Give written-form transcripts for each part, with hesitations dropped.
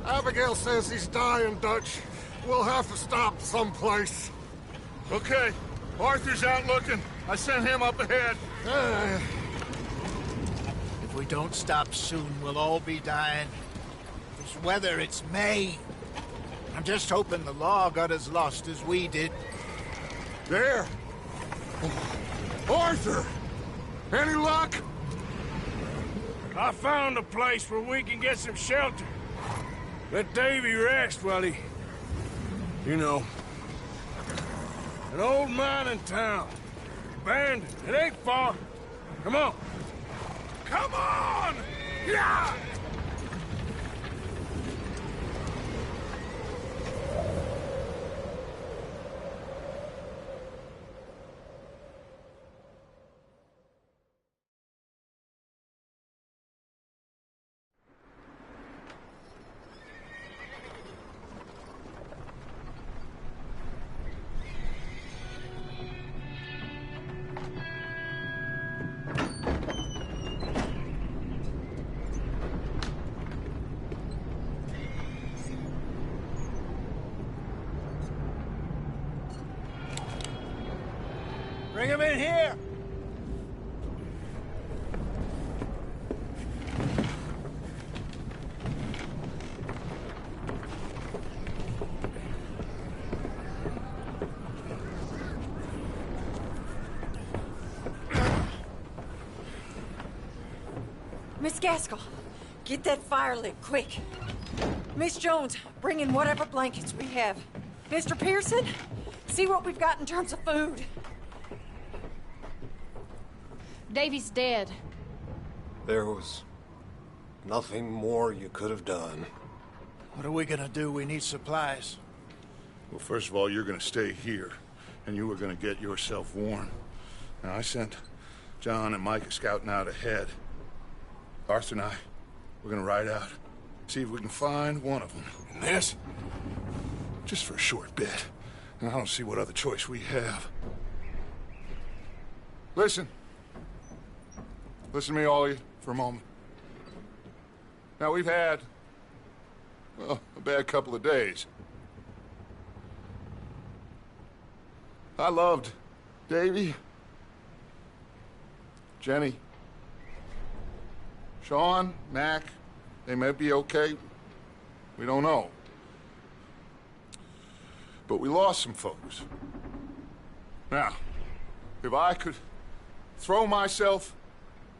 Abigail says he's dying, Dutch. We'll have to stop someplace. Okay. Arthur's out looking. I sent him up ahead. If we don't stop soon, we'll all be dying. This weather, it's May. I'm just hoping the law got as lost as we did. There! Arthur! Any luck? I found a place where we can get some shelter. Let Davy rest while he... You know. An old mining town. Abandoned. It ain't far. Come on. Come on! Yeah! Bring him in here! Miss Gaskell, get that fire lit, quick. Miss Jones, bring in whatever blankets we have. Mr. Pearson, see what we've got in terms of food. Davy's dead. There was nothing more you could have done. What are we gonna do? We need supplies. Well, first of all, you're gonna stay here, and you were gonna get yourself warm. Now, I sent John and Micah scouting out ahead. Arthur and I, we're gonna ride out, see if we can find one of them. And this, just for a short bit. And I don't see what other choice we have. Listen. Listen to me, all of you, for a moment. Now, we've had, well, a bad couple of days. I loved Davy, Jenny, Sean, Mac. They may be okay. We don't know. But we lost some folks. Now, if I could throw myself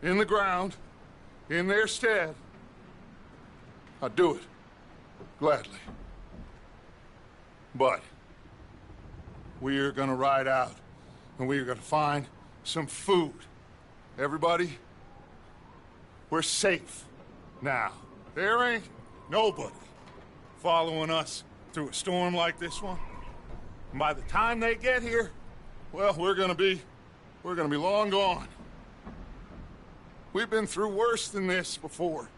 in the ground, in their stead, I'd do it, gladly. But we are gonna ride out, and we are gonna find some food. Everybody, we're safe now. There ain't nobody following us through a storm like this one. And by the time they get here, well, we're gonna be long gone. We've been through worse than this before.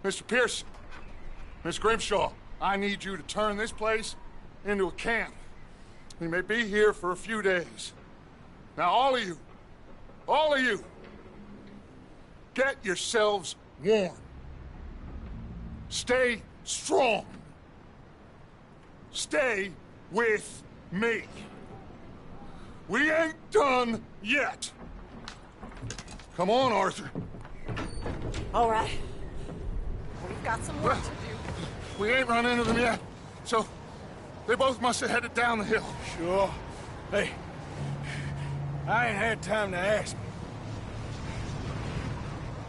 Mr. Pearson, Miss Grimshaw, I need you to turn this place into a camp. We may be here for a few days. Now, all of you, get yourselves warm. Stay strong. Stay with me. We ain't done yet. Come on, Arthur. All right. We've got some work to do. We ain't run into them yet, so they both must have headed down the hill. Sure. Hey, I ain't had time to ask.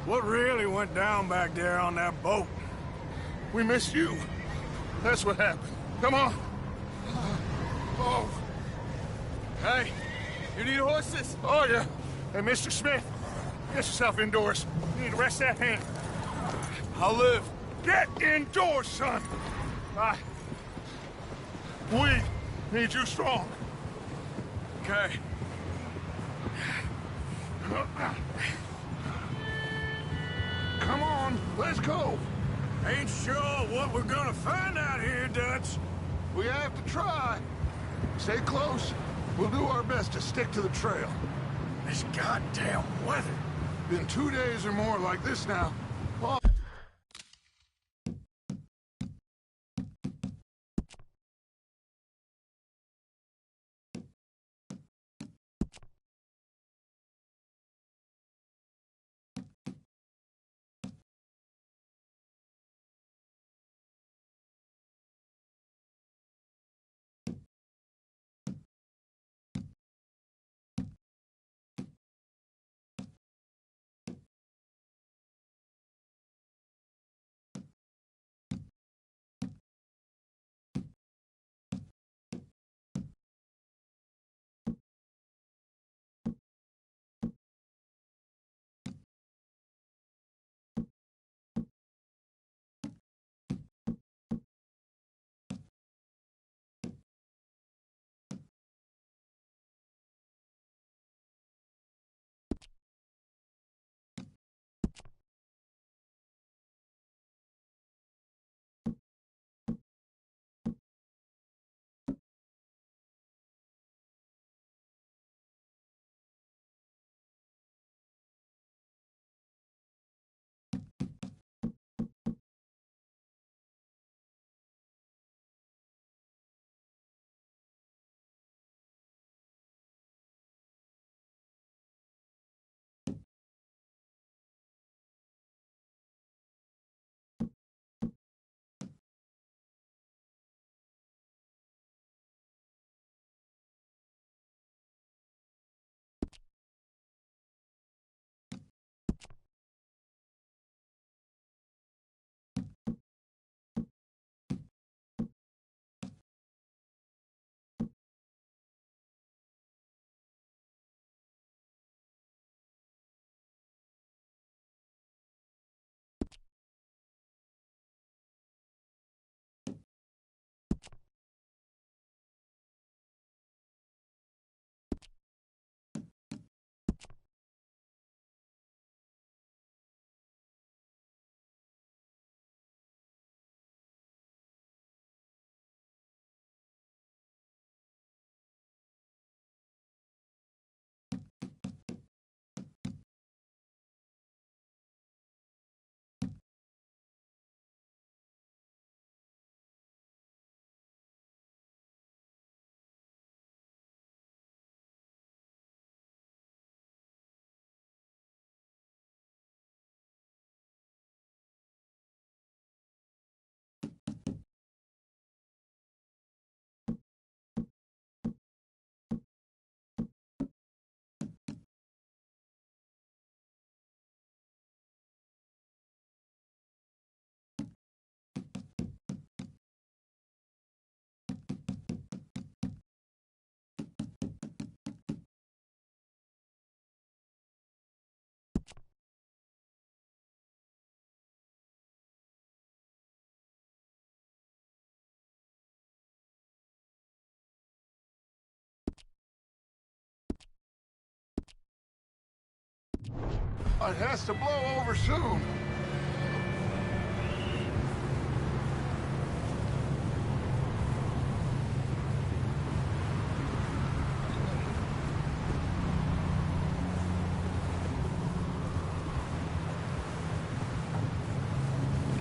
What really went down back there on that boat? We missed you. That's what happened. Come on. Oh. Hey, you need horses? Oh, yeah. Hey, Mr. Smith, get yourself indoors. You need to rest that hand. I'll live. Get indoors, son. We need you strong. Okay. Come on, let's go. Ain't sure what we're gonna find out here, Dutch. We have to try. Stay close. We'll do our best to stick to the trail. This goddamn weather. Been 2 days or more like this now. It has to blow over soon.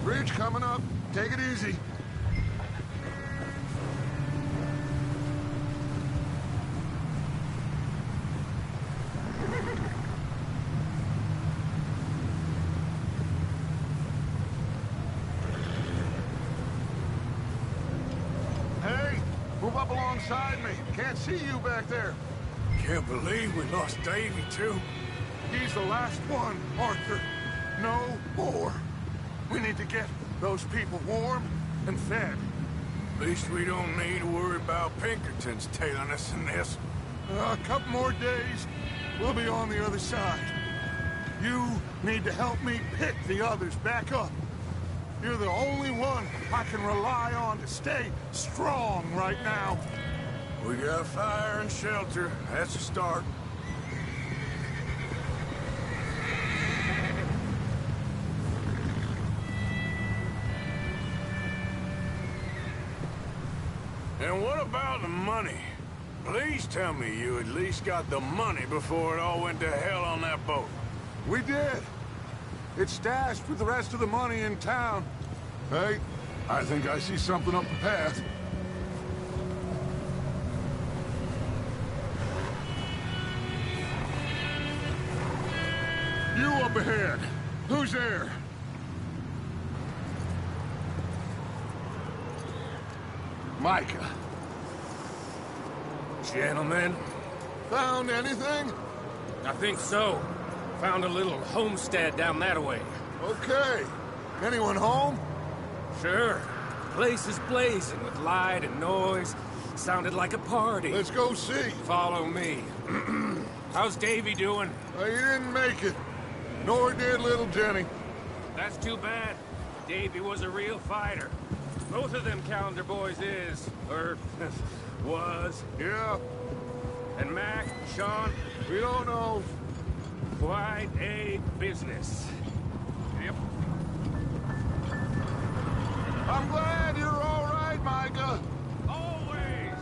Bridge coming up. Take it easy. Hey, move up alongside me. Can't see you back there. Can't believe we lost Davy, too. He's the last one, Arthur. No more. We need to get those people warm and fed. At least we don't need to worry about Pinkertons tailing us in this. A couple more days, we'll be on the other side. You need to help me pick the others back up. You're the only one I can rely on to stay strong right now. We got fire and shelter. That's a start. And what about the money? Please tell me you at least got the money before it all went to hell on that boat. We did. It's stashed with the rest of the money in town. Hey, I think I see something up the path. You up ahead. Who's there? Micah. Gentlemen, Found anything? I think so. Found a little homestead down that way. Okay. Anyone home? Sure. Place is blazing with light and noise. Sounded like a party. Let's go see. Follow me. How's Davy doing? He didn't make it. Nor did little Jenny. That's too bad. Davy was a real fighter. Both of them calendar boys is, or was. Yeah, And Mac, Sean, we don't know. quite a business. Yep. I'm glad you're all right, Micah. Always.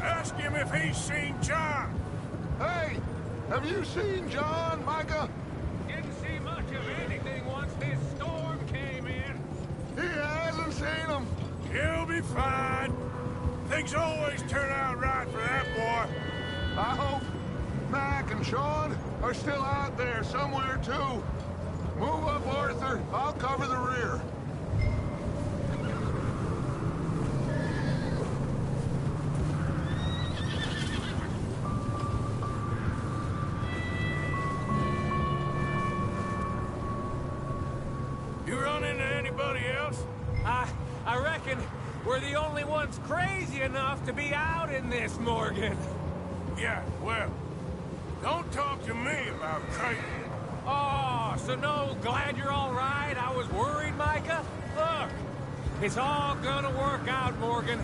Ask him if he's seen John. Hey, have you seen John, Micah? Didn't see much of anything once this storm came in. He hasn't seen him. He'll be fine. Things always turn out right for that boy. I hope Mac and Sean are still out there somewhere, too. Move up, Arthur. I'll cover the rear. You run into anybody else? I reckon we're the only ones crazy enough to be out in this, Morgan. Yeah, well, don't talk to me about crazy. Oh, so no, glad you're all right. I was worried, Micah. Look, it's all gonna work out, Morgan.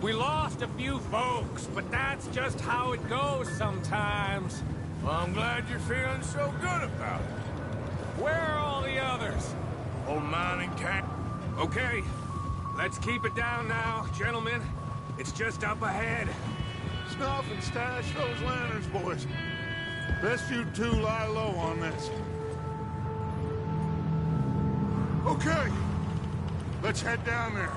We lost a few folks, but that's just how it goes sometimes. Well, I'm glad you're feeling so good about it. Where are all the others? Old mining camp. Okay, let's keep it down now, gentlemen. It's just up ahead. Snuff and stash those lanterns, boys. Best you two lie low on this. Okay, let's head down there.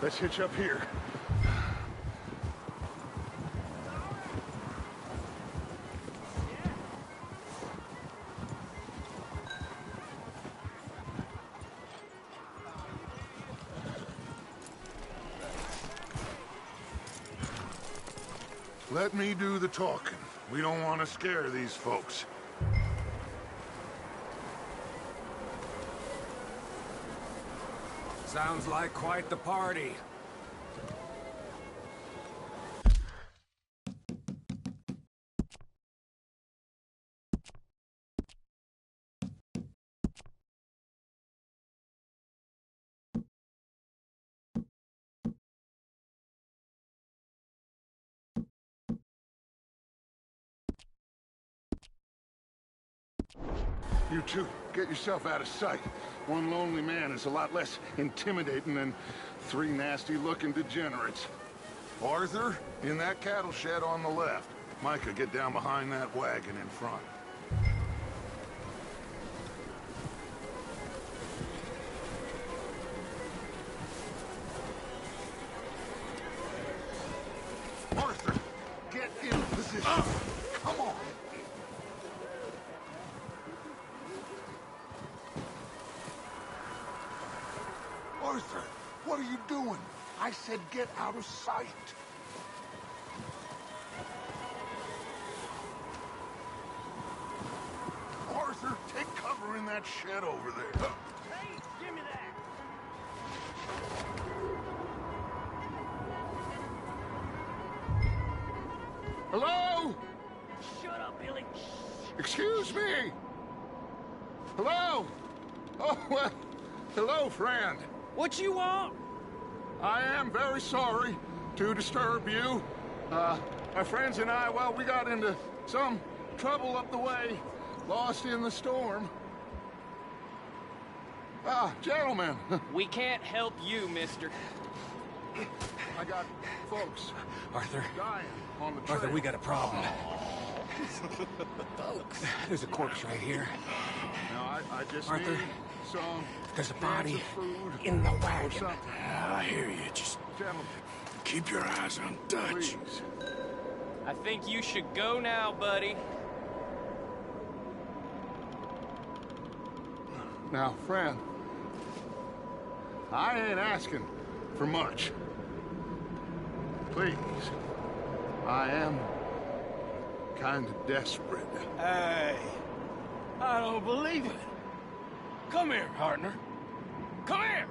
Let's hitch up here. Let me do the talking. We don't want to scare these folks. Sounds like quite the party. You two, get yourself out of sight. One lonely man is a lot less intimidating than three nasty-looking degenerates. Arthur, in that cattle shed on the left. Micah, get down behind that wagon in front. Arthur, get in position. Come on. Arthur, what are you doing? I said get out of sight. Arthur, take cover in that shed over there. Hey, give me that! Hello? Shut up, Billy. Excuse me? Hello? Oh, well, hello, friend. What you want? I am very sorry to disturb you. My friends and I, well, we got into some trouble up the way, lost in the storm. Gentlemen, We can't help you, mister. I got folks Arthur, dying on the trail. Arthur, we got a problem. Folks. There's a corpse right here. Now, I just Arthur, need some there's a body food in the or wagon. something. I hear you. Just Gentlemen, keep your eyes on Dutch. please. I think you should go now, buddy. Now, friend, I ain't asking for much. Please, I am kind of desperate. Hey, I don't believe it. Come here, partner. Come here.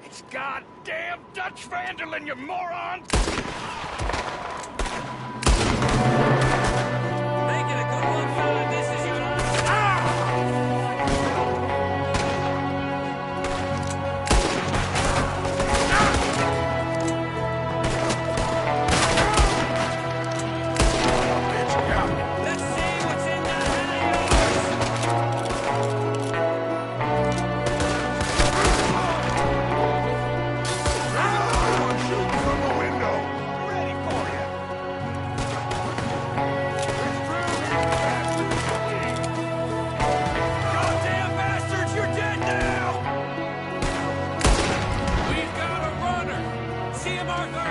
It's goddamn Dutch Vanderlyn, you moron! Make it a good one, fella. This is your last. Let's see what's in that hat of yours. Someone shooting from the window. Ready for you. Goddamn bastards, you're dead now! We've got a runner. See him, Arthur?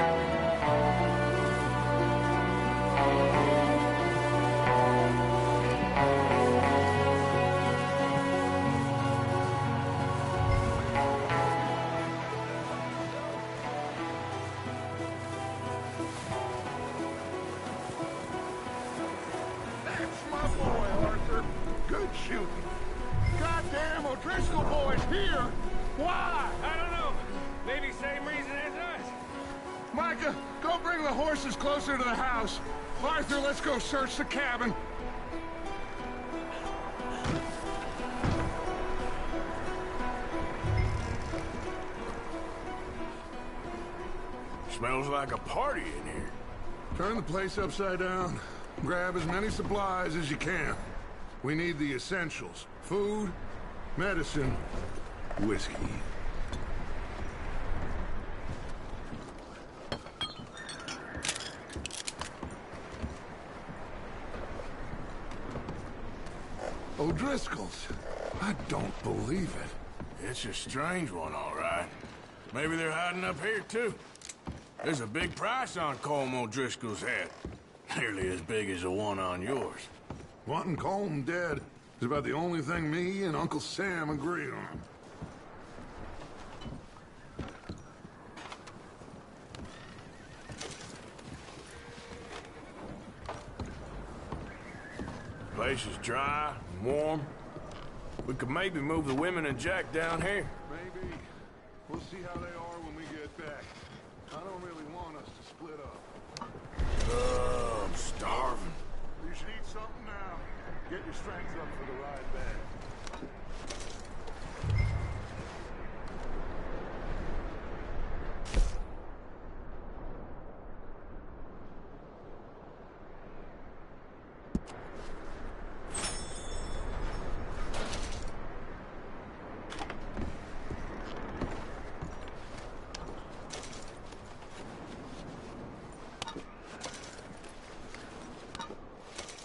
That's my boy, Arthur. Good shooting. Goddamn O'Driscoll boy's here. Why? I don't know. Maybe same reason as us. Micah, go bring the horses closer to the house. Arthur, let's go search the cabin. Smells like a party in here. Turn the place upside down. Grab as many supplies as you can. We need the essentials. Food, medicine, whiskey. O'Driscoll's. I don't believe it. It's a strange one, all right. Maybe they're hiding up here, too. There's a big price on Colm O'Driscoll's head. Nearly as big as the one on yours. Wanting Colm dead is about the only thing me and Uncle Sam agree on. Place is dry and warm. We could maybe move the women and Jack down here. Maybe. We'll see how they are when we get back. I don't really want us to split up. I'm starving. You should eat something now. Get your strength up for the ride back.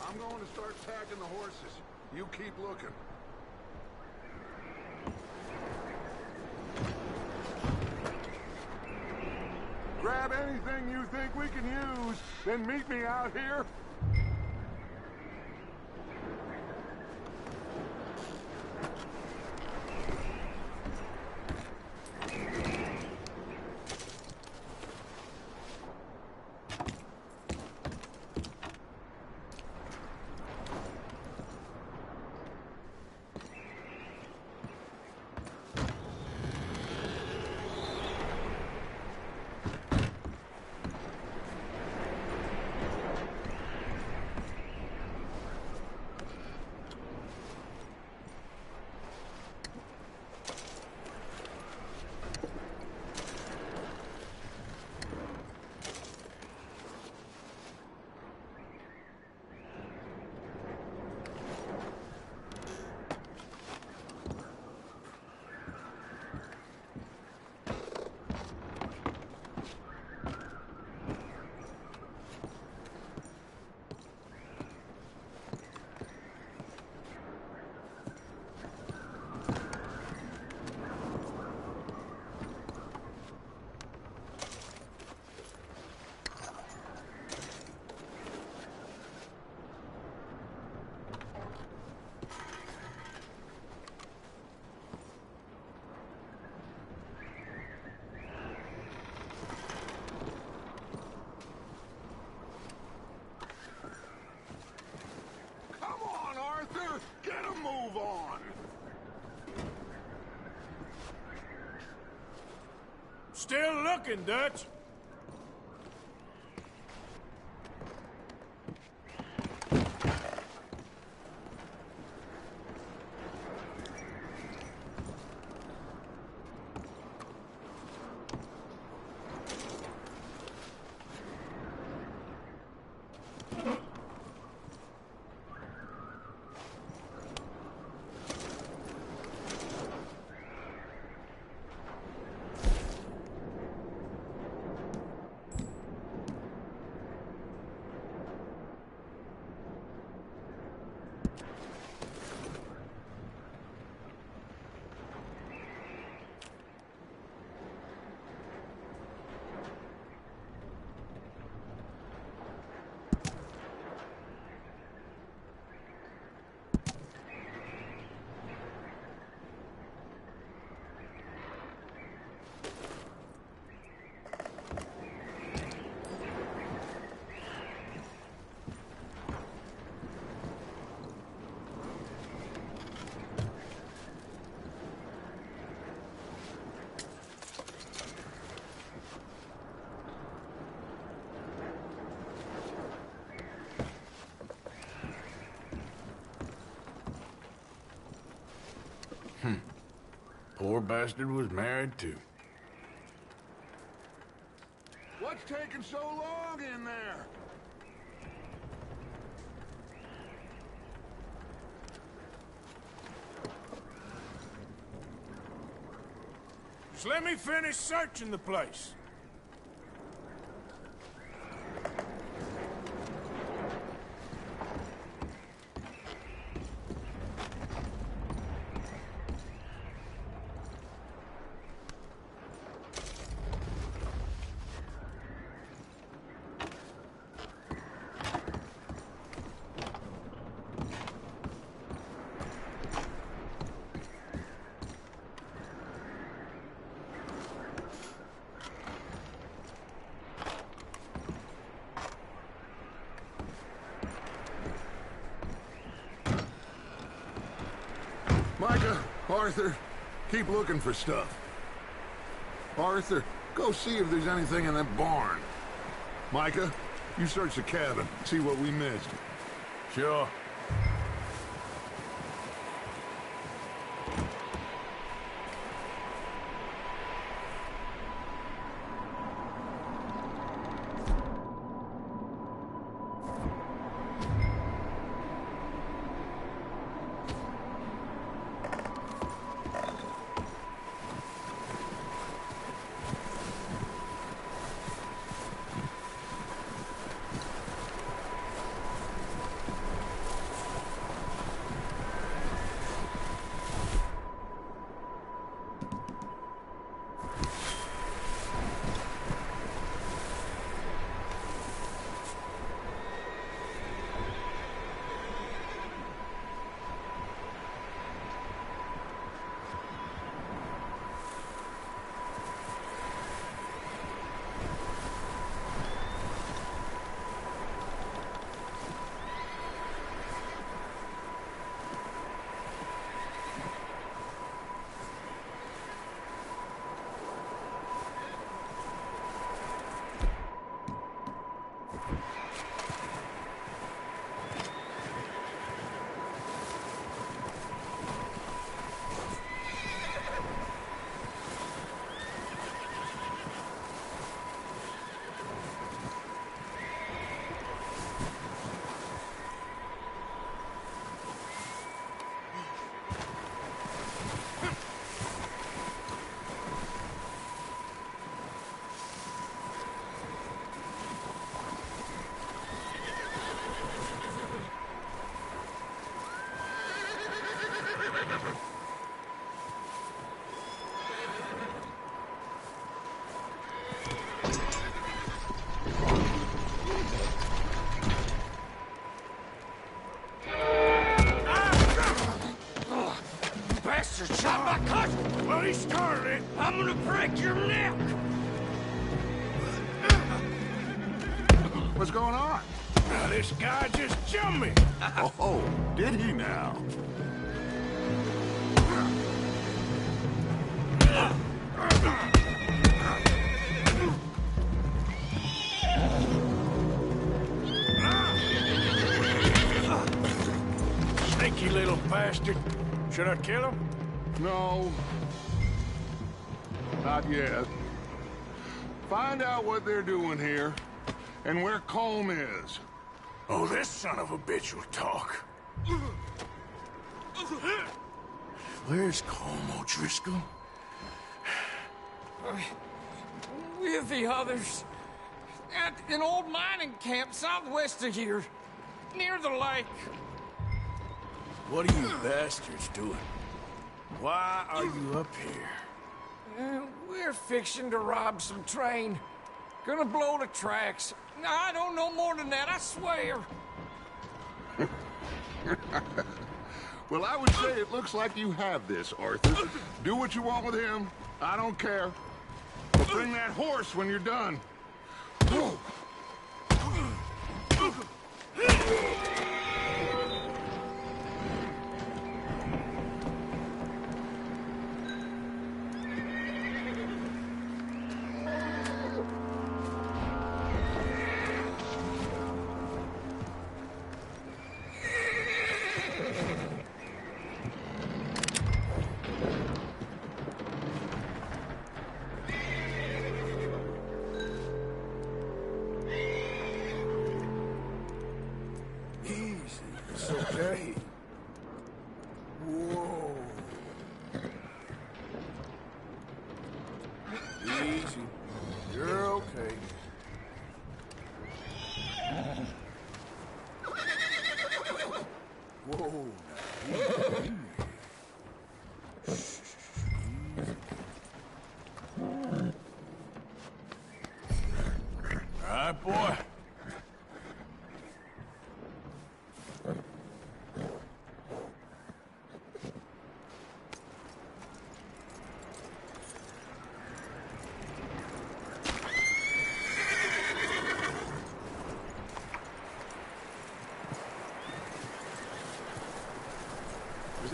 I'm going to start packing the horses. You keep looking. Grab anything you think we can use, then meet me out here. Get a move on! Still looking, Dutch. Poor bastard was married too. What's taking so long in there? Just let me finish searching the place. Micah, Arthur, keep looking for stuff. Arthur, go see if there's anything in that barn. Micah, you search the cabin, see what we missed. Sure. Bloody Scarlet, I'm gonna break your neck! What's going on? Now, this guy just jumped me! Oh, did he now? Sneaky little bastard. Should I kill him? No. Not yet. Find out what they're doing here, and where Colm is. Oh, this son of a bitch will talk. Where's Colm O'Driscoll? With the others. At an old mining camp southwest of here. Near the lake. What are you bastards doing? Why are you up here? We're fixing to rob some train. Gonna blow the tracks. I don't know more than that, I swear. Well, I would say it looks like you have this, Arthur. Do what you want with him. I don't care. But bring that horse when you're done.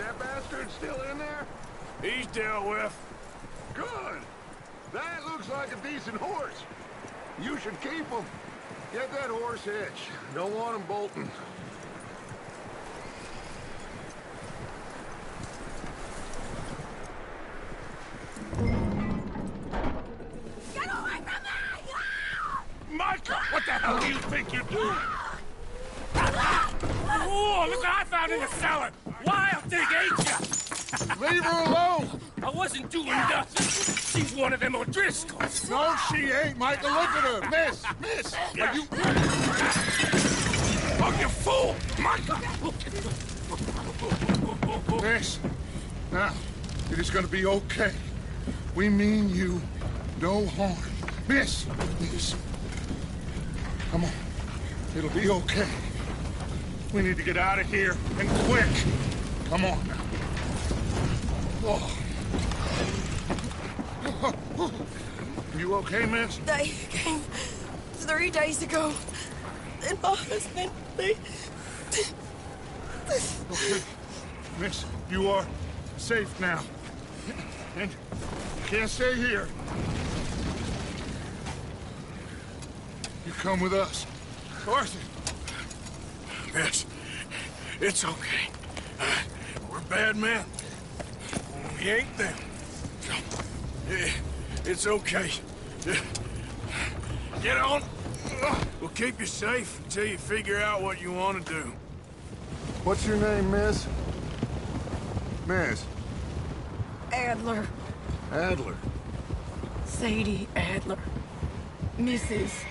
That bastard still in there? He's dealt with. Good. That looks like a decent horse. You should keep him. Get that horse hitched. Don't want him bolting. Get away from me! Micah, what the hell do you think you're doing? Oh, look what I found in the cellar! Wild thing, ain't ya? Leave her alone! I wasn't doing nothing. She's one of them O'Driscolls. No, she ain't, Micah. Look at her. Miss, are you... Oh, you fool! Micah! Miss, now, it is gonna be okay. We mean you no harm. Miss, come on. It'll be okay. We need to get out of here, and quick. Come on now. Oh. You okay, miss? They came 3 days ago. And my husband, they... Okay. Miss, you are safe now. And you can't stay here. You come with us. Arthur. Miss, it's okay. We're bad men. We ain't them. It's okay. Get on. We'll keep you safe until you figure out what you want to do. What's your name, miss? Miss. Adler. Adler. Sadie Adler. Mrs.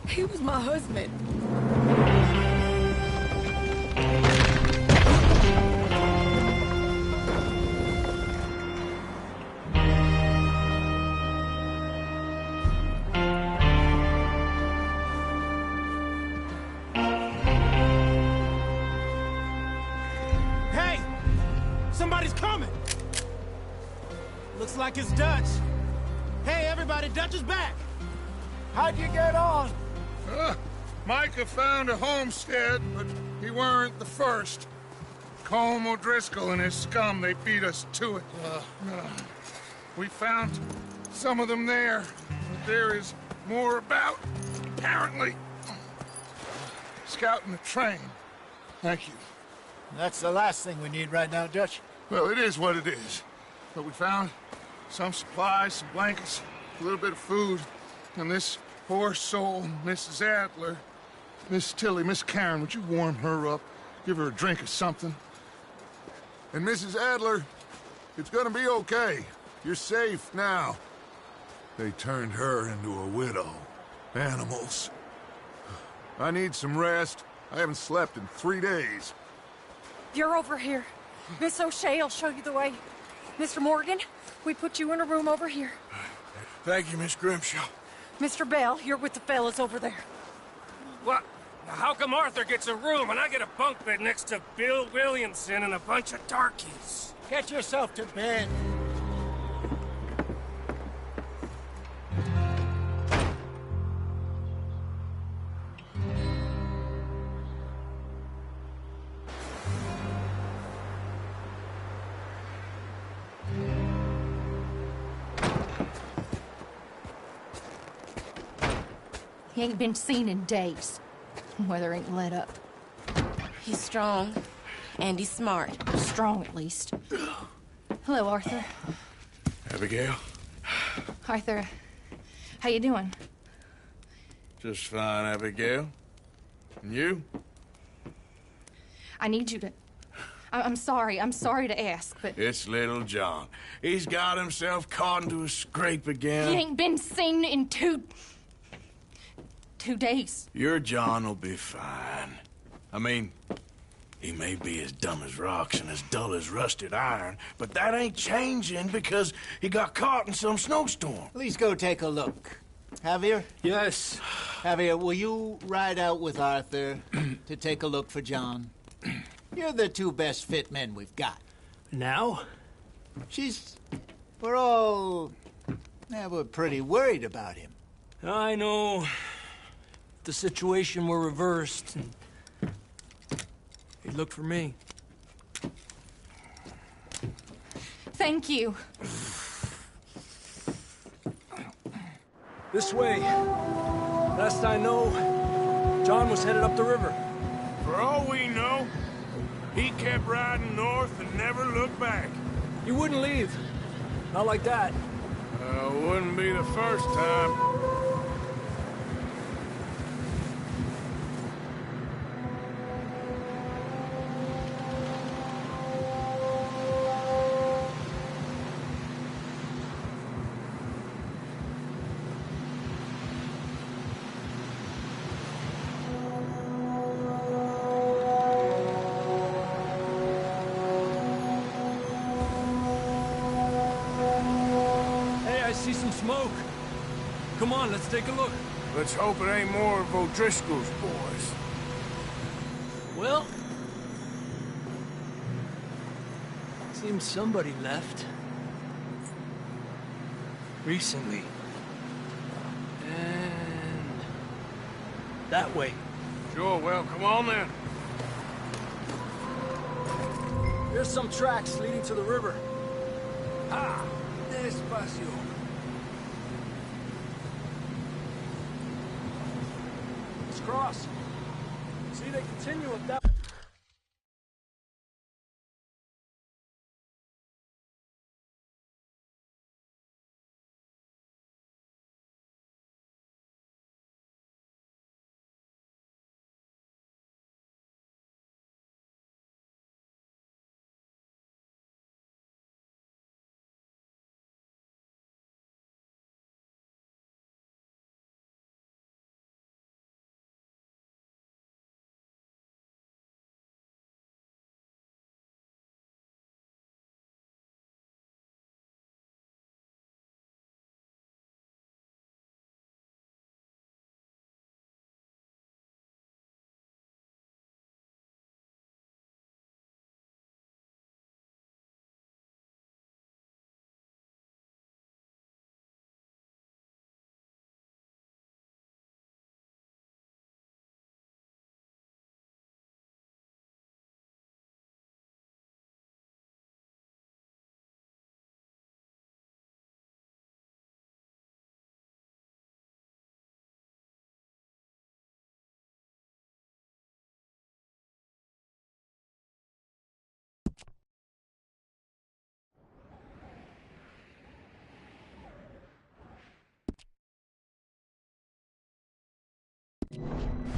He was my husband. Hey! Somebody's coming! Looks like it's Dutch. Hey, everybody, Dutch is back! How'd you get on? Micah found a homestead, but he weren't the first. Colm O'Driscoll and his scum, they beat us to it. We found some of them there, but there is more about, apparently. Scouting the train. Thank you. That's the last thing we need right now, Dutch. Well, it is what it is. But we found some supplies, some blankets, a little bit of food, and this poor soul, Mrs. Adler. Miss Tilly, Miss Karen, would you warm her up? Give her a drink or something? And Mrs. Adler, it's gonna be okay. You're safe now. They turned her into a widow. Animals. I need some rest. I haven't slept in 3 days. You're over here. Miss O'Shea will show you the way. Mr. Morgan, we put you in a room over here. Thank you, Miss Grimshaw. Mr. Bell, you're with the fellas over there. What? How come Arthur gets a room and I get a bunk bed next to Bill Williamson and a bunch of darkies? Get yourself to bed. He ain't been seen in days. Weather ain't let up. He's strong. And he's smart. Strong, at least. Hello, Arthur. Abigail? Arthur, how you doing? Just fine, Abigail. And you? I need you to... I'm sorry to ask, but... It's little John. He's got himself caught into a scrape again. He ain't been seen in 2 days. Your John will be fine. I mean, he may be as dumb as rocks and as dull as rusted iron, but that ain't changing because he got caught in some snowstorm. Please go take a look. Javier? Yes. Javier, will you ride out with Arthur to take a look for John? You're the 2 best fit men we've got. Now? We're pretty worried about him. I know. the situation were reversed, and he'd look for me. Thank you. This way. Last I know, John was headed up the river. For all we know, he kept riding north and never looked back. He wouldn't leave. Not like that. Wouldn't be the first time. See some smoke. Come on, let's take a look. Let's hope it ain't more of O'Driscoll's boys. Well, seems somebody left. Recently. And that way. Sure, well, come on then. There's some tracks leading to the river. Ah, despacio. Cross. See, they continue up that.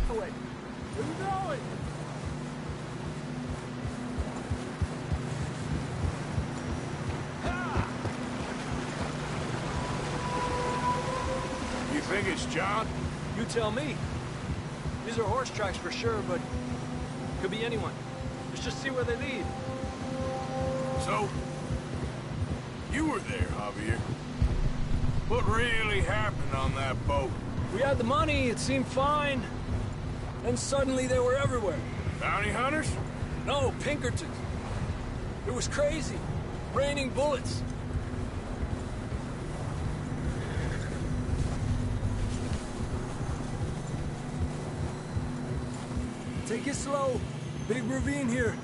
Wait, where you going? Ha! You think it's John? You tell me. These are horse tracks for sure, but could be anyone. Let's just see where they lead. So, you were there, Javier. What really happened on that boat? We had the money, it seemed fine. Then suddenly they were everywhere. Bounty hunters? No, Pinkertons. It was crazy. Raining bullets. Take it slow. Big ravine here.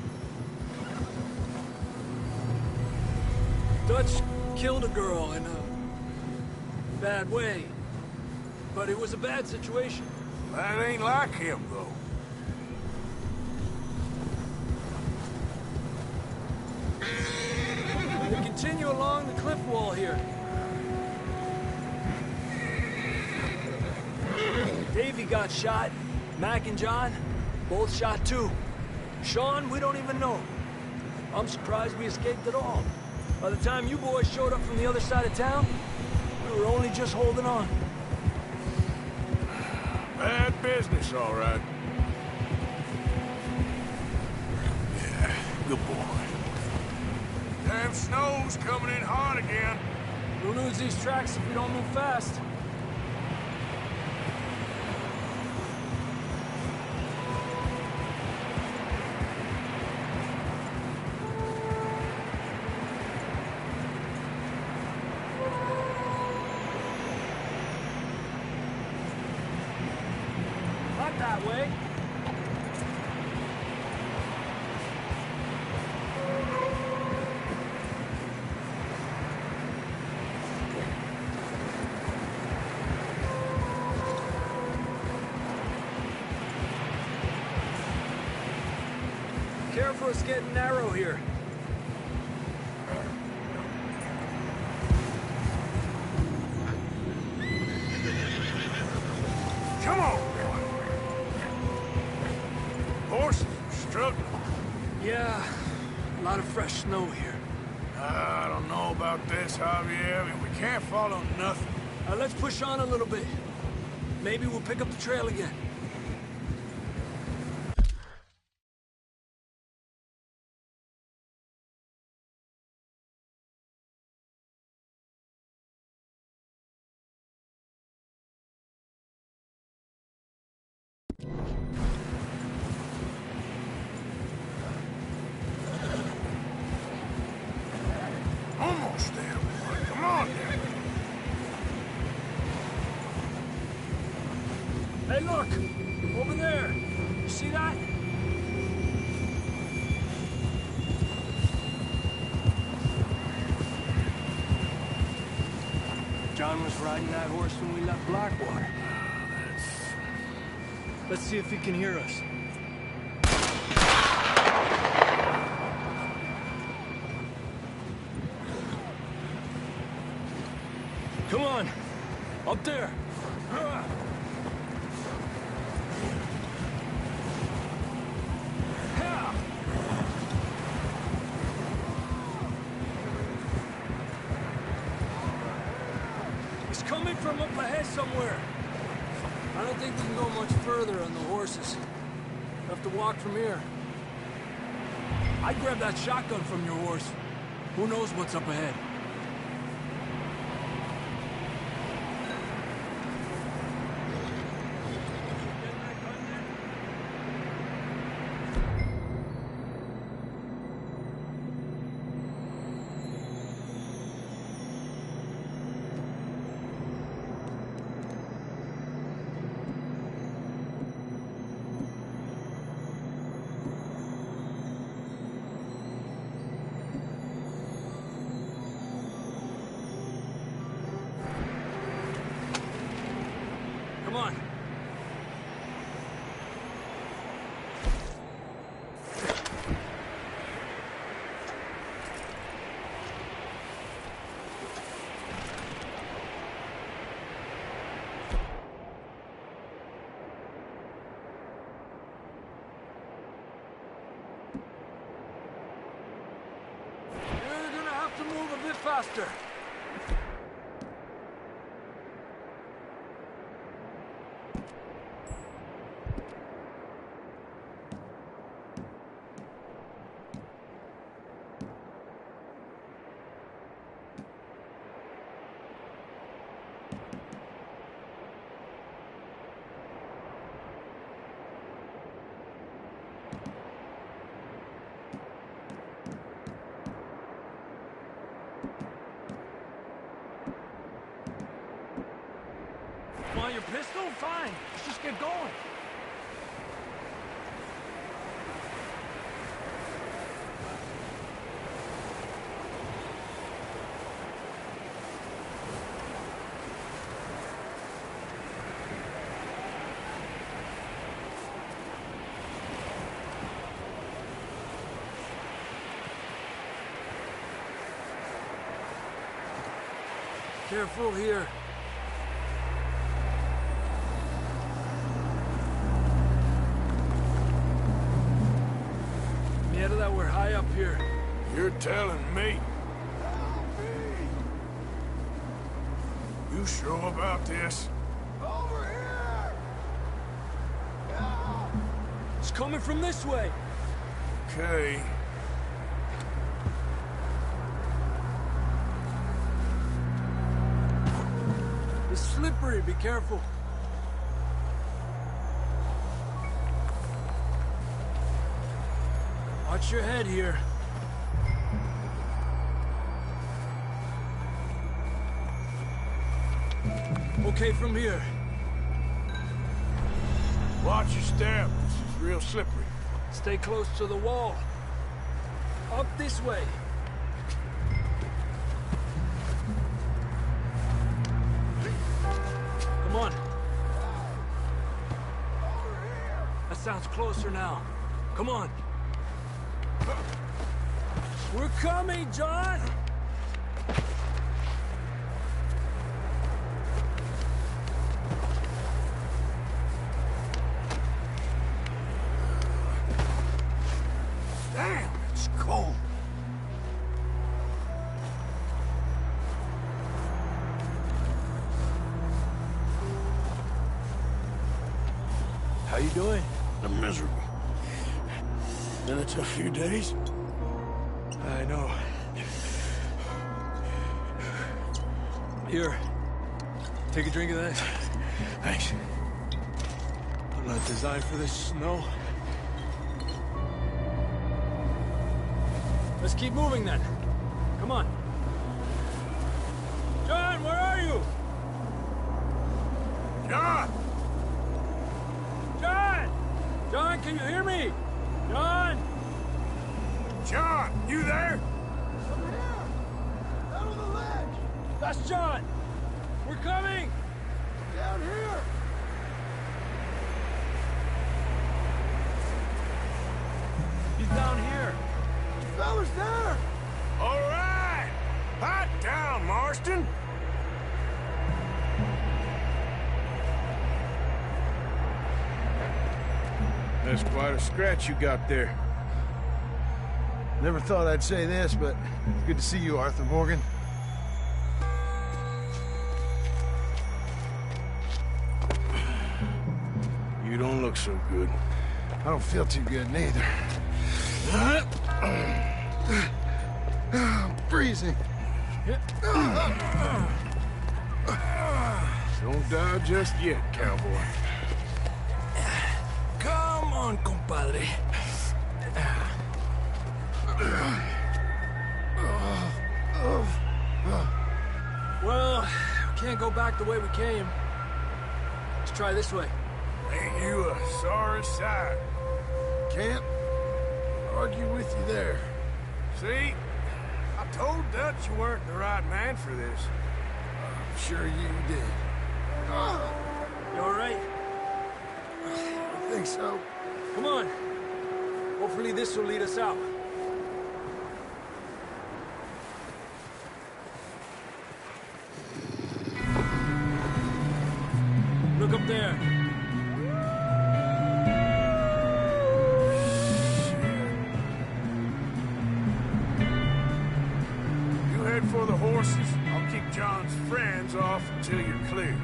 Dutch killed a girl in a bad way. But it was a bad situation. That ain't like him, though. We continue along the cliff wall here. Davey got shot. Mac and John, both shot too. Sean, we don't even know. I'm surprised we escaped at all. By the time you boys showed up from the other side of town, we were only just holding on. Bad business, all right. Yeah, good boy. Damn snow's coming in hard again. We'll lose these tracks if we don't move fast. Careful, it's getting narrow here. Come on, boy. Horses are struggling. Yeah, a lot of fresh snow here. I don't know about this, Javier. I mean, we can't follow nothing. Let's push on a little bit. Maybe we'll pick up the trail again. Almost there, boy. Come on now. Hey, look! Over there! You see that? John was riding that horse when we left Blackwater. Let's see if he can hear us. Come on! Up there! He's coming from up ahead somewhere. I don't think we can go much further on the horses. We'll have to walk from here. I'd grab that shotgun from your horse. Who knows what's up ahead? Come on. You're gonna have to move a bit faster. Want your pistol? Fine. Let's just get going. Careful here. That we're high up here. You're telling me. You sure about this? Over here! It's coming from this way. Okay. It's slippery. Be careful. Watch your head here. Okay, from here. Watch your step. This is real slippery. Stay close to the wall. Up this way. Come on. That sounds closer now. Come on. We're coming, John! Damn, it's cold. How you doing? I'm miserable. Been a tough few days. I know. Here. Take a drink of that. Thanks. I'm not designed for this snow. Let's keep moving then. Come on. John, where are you? John! John! John, can you hear me? John! John, you there? That's John! We're coming! Down here! He's down here. Fellas there! All right! Hot down, Marston! That's quite a scratch you got there. Never thought I'd say this, but it's good to see you, Arthur Morgan. You don't look so good. I don't feel too good, neither. I'm freezing. Don't die just yet, cowboy. Come on, compadre. Well, we can't go back the way we came. Let's try this way. Ain't you a sorry sight? Can't argue with you there. See? I told Dutch you weren't the right man for this. I'm sure you did. You all right? I think so. Come on. Hopefully this will lead us out. Look up there. You head for the horses. I'll keep John's friends off until you're clear.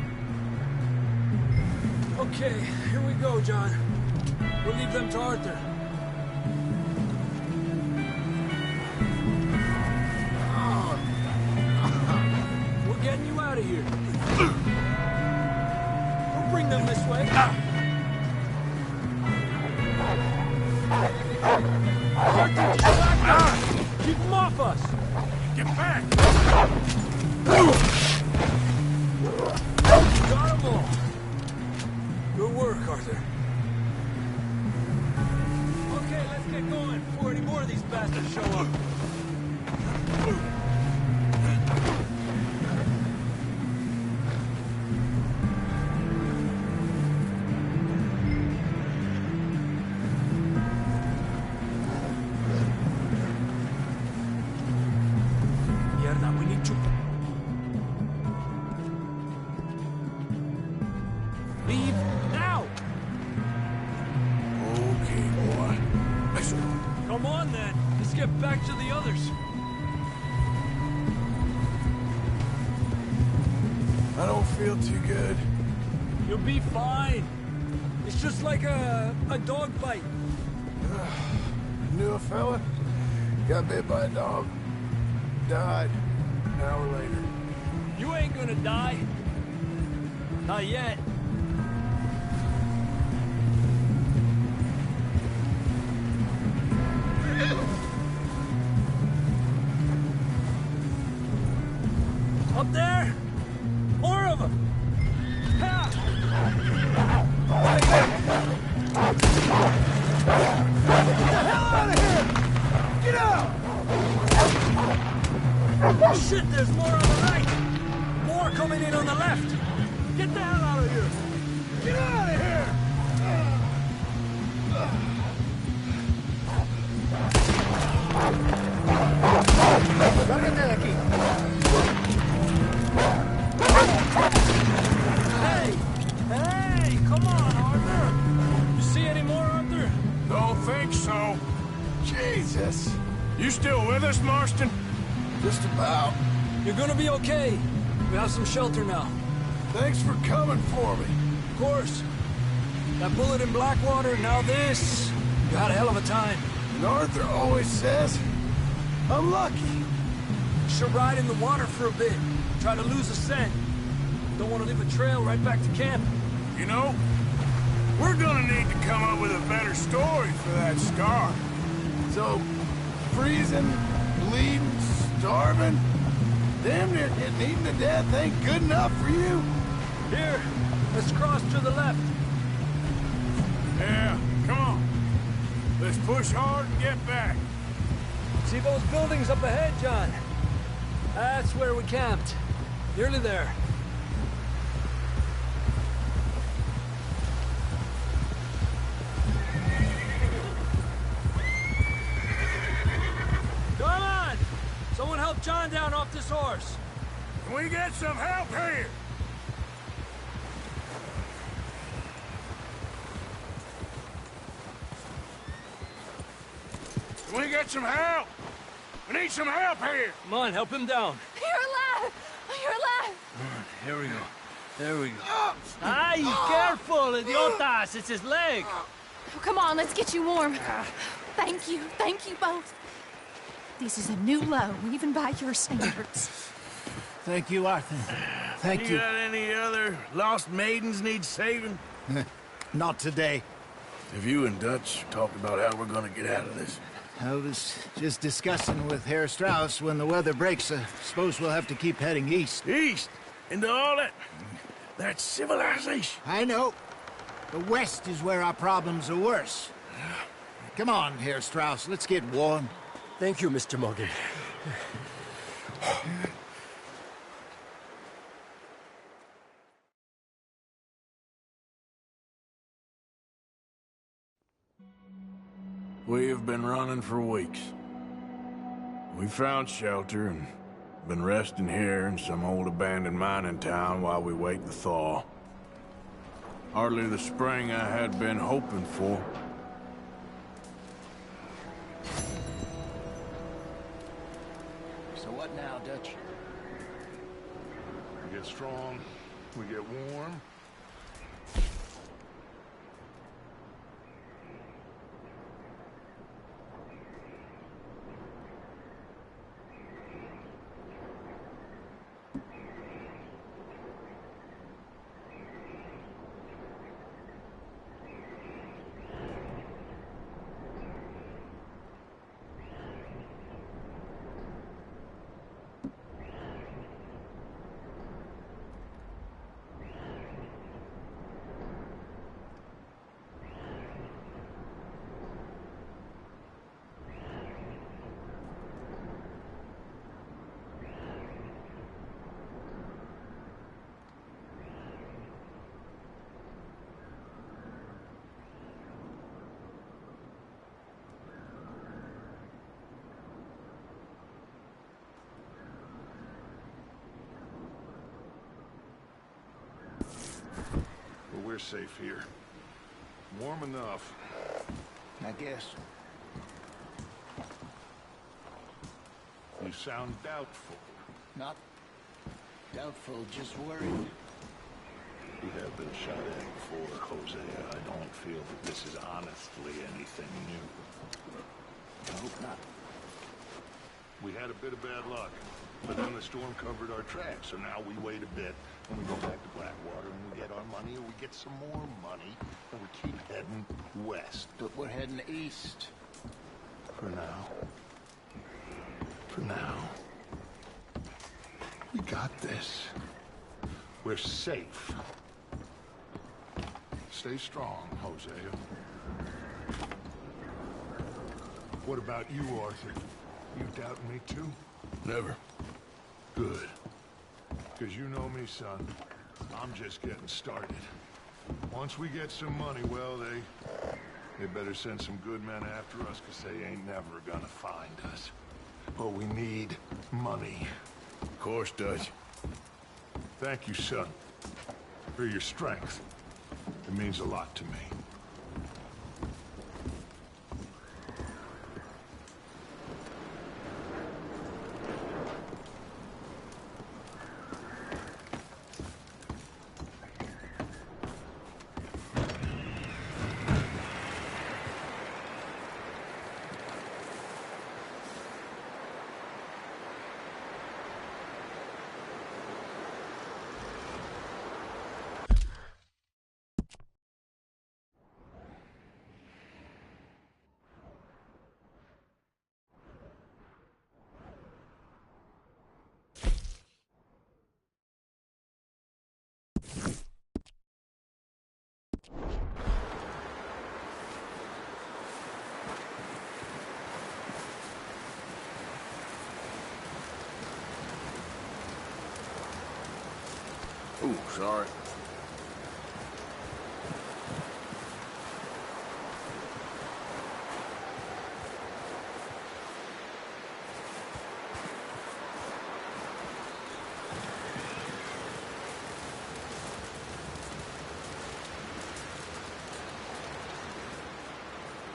Okay, here we go, John. We'll leave them to Arthur. We're getting you out of here. We'll bring them this way. Arthur, distract them! Keep them off us! Get back! Got them all. Good work, Arthur. Okay, let's get going before any more of these bastards show up. Mierda, we need to... Leave now! Okay, boy. Let's go. Come on, then. Let's get back to the others. I don't feel too good. You'll be fine. It's just like a dog bite. Knew a fella, got bit by a dog, died an hour later. You ain't gonna die. Not yet. Up there? More of them! Ha! Get the hell out of here! Get out! Oh, shit, there's more on the right! More coming in on the left! Get the hell out of here! Get out of here! so. Jesus! You still with us, Marston? Just about. You're gonna be okay. We have some shelter now. Thanks for coming for me. Of course. That bullet in Blackwater, now this. You had a hell of a time. And Arthur always says, I'm lucky. Should ride in the water for a bit. Try to lose a scent. Don't want to leave a trail right back to camp. You know, we're gonna need to come up with a better story for that scar. So, freezing, bleeding, starving, damn near getting eaten to death ain't good enough for you? Here, let's cross to the left. Yeah, come on. Let's push hard and get back. See those buildings up ahead, John? That's where we camped. Nearly there. Come on! Someone help John down off this horse. Can we get some help here? Can we get some help? We need some help here. Come on, help him down. You're alive! You're alive! Here we go. There we go. Ay, careful, idiotas! It's his leg. Oh, come on, let's get you warm. Thank you both. This is a new low, even by your standards. Thank you, Arthur. Thank you. You got any other lost maidens need saving? Not today. Have you and Dutch talked about how we're gonna get out of this? I was just discussing with Herr Strauss when the weather breaks. I suppose we'll have to keep heading east. East? Into all that civilization? I know. The west is where our problems are worse. Come on, Herr Strauss, let's get warm. Thank you, Mr. Morgan. We have been running for weeks. We found shelter and been resting here in some old abandoned mining town while we wait the thaw. Hardly the spring I had been hoping for. So what now, Dutch? We get strong, we get warm. But we're safe here. Warm enough. I guess. You sound doubtful. Not doubtful, just worried. We have been shot at before, Hosea. I don't feel that this is honestly anything new. I hope not. We had a bit of bad luck, but then the storm covered our tracks, so now we wait a bit, and we go back to Blackwater, and we get our money, or we get some more money, and we keep heading west. But we're heading east. For now. For now. We got this. We're safe. Stay strong, Hosea. What about you, Arthur? You doubting me too? Never. Good. Because you know me, son. I'm just getting started. Once we get some money, well, they better send some good men after us, because they ain't never gonna find us. But we need money. Of course, Dutch. Thank you, son, for your strength. It means a lot to me. Ooh, sorry.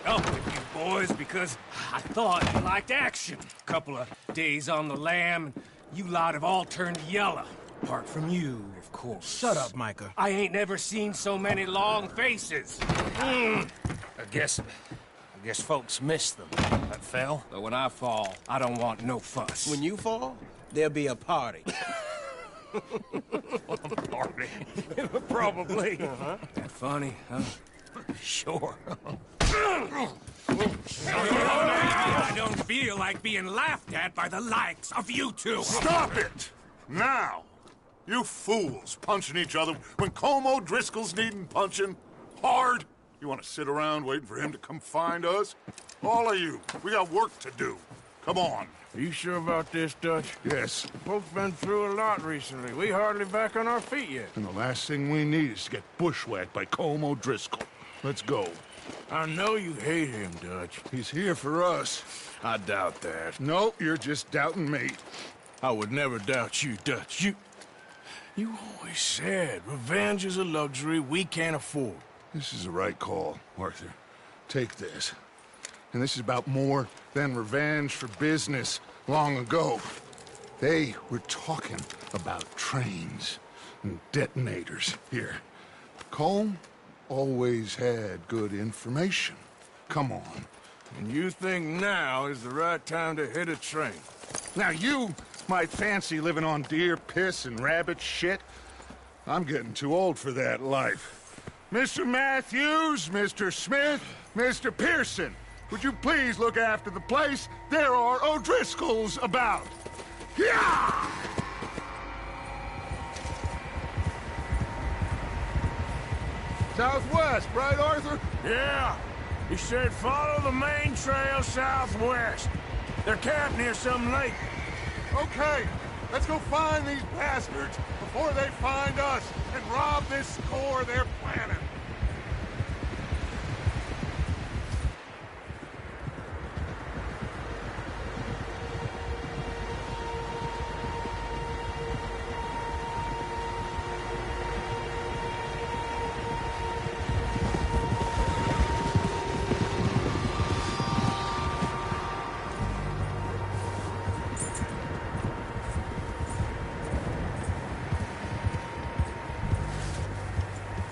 Up with you boys because I thought you liked action. Couple of days on the lam, and you lot have all turned yellow. Apart from you, of course. Shut up, Micah. I ain't never seen so many long faces. I guess folks miss them. That fell. But when I fall, I don't want no fuss. When you fall, there'll be a party. Party? Probably. That funny, huh? Sure. I don't feel like being laughed at by the likes of you two. Stop it! Now! You fools punching each other when Colm O'Driscoll's needing punching hard. You want to sit around waiting for him to come find us? All of you, we got work to do. Come on. Are you sure about this, Dutch? Yes. Folks been through a lot recently. We hardly back on our feet yet. And the last thing we need is to get bushwhacked by Colm O'Driscoll. Let's go. I know you hate him, Dutch. He's here for us. I doubt that. No, you're just doubting me. I would never doubt you, Dutch. You always said revenge is a luxury we can't afford. This is the right call, Arthur. Take this. And this is about more than revenge for business long ago. They were talking about trains and detonators here. Colm always had good information. Come on. And you think now is the right time to hit a train? Now you might fancy living on deer piss and rabbit shit. I'm getting too old for that life. Mr. Matthews, Mr. Smith, Mr. Pearson, would you please look after the place? There are O'Driscolls about. Yeah! Southwest, right, Arthur? Yeah. He said follow the main trail southwest. They're camped near some lake. Okay, let's go find these bastards before they find us and rob this score they're planning.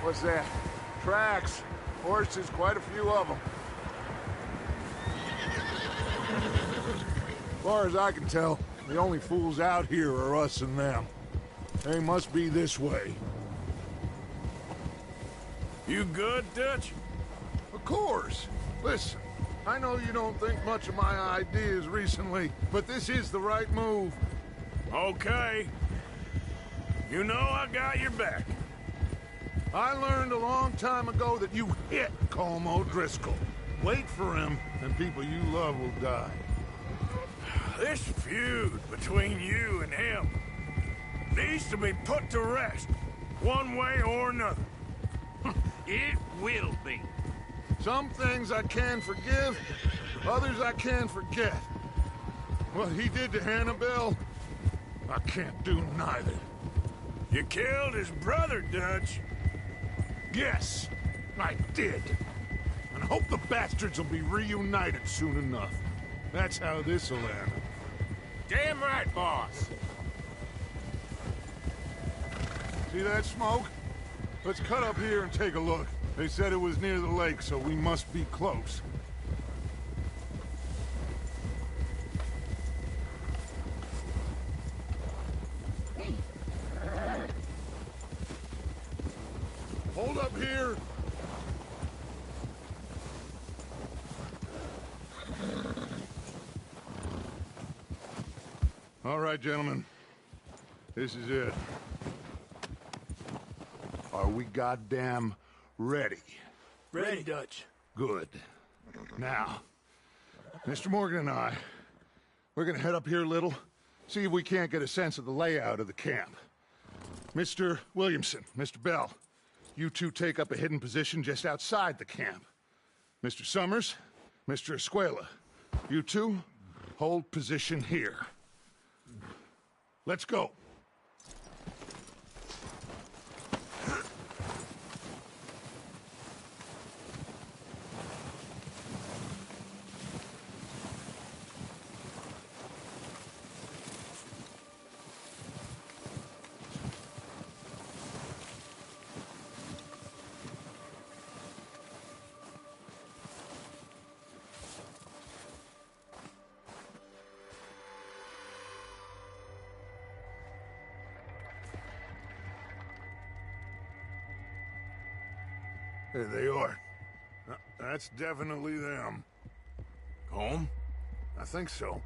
What's that? Tracks. Horses, quite a few of them. As far as I can tell, the only fools out here are us and them. They must be this way. You good, Dutch? Of course. Listen, I know you don't think much of my ideas recently, but this is the right move. Okay. You know I got your back. I learned a long time ago that you hit Colm O'Driscoll. Wait for him, and people you love will die. This feud between you and him needs to be put to rest, one way or another. It will be. Some things I can forgive, others I can forget. What he did to Hannibal, I can't do neither. You killed his brother, Dutch. Yes, I did. And I hope the bastards will be reunited soon enough. That's how this'll end. Damn right, boss. See that smoke? Let's cut up here and take a look. They said it was near the lake, so we must be close. Hold up here. All right, gentlemen. This is it. Are we goddamn ready? Ready, Dutch. Good. Now, Mr. Morgan and I, we're gonna head up here a little, see if we can't get a sense of the layout of the camp. Mr. Williamson, Mr. Bell, you two take up a hidden position just outside the camp. Mr. Summers, Mr. Escuela, you two hold position here. Let's go. There they are. That's definitely them. Home? I think so.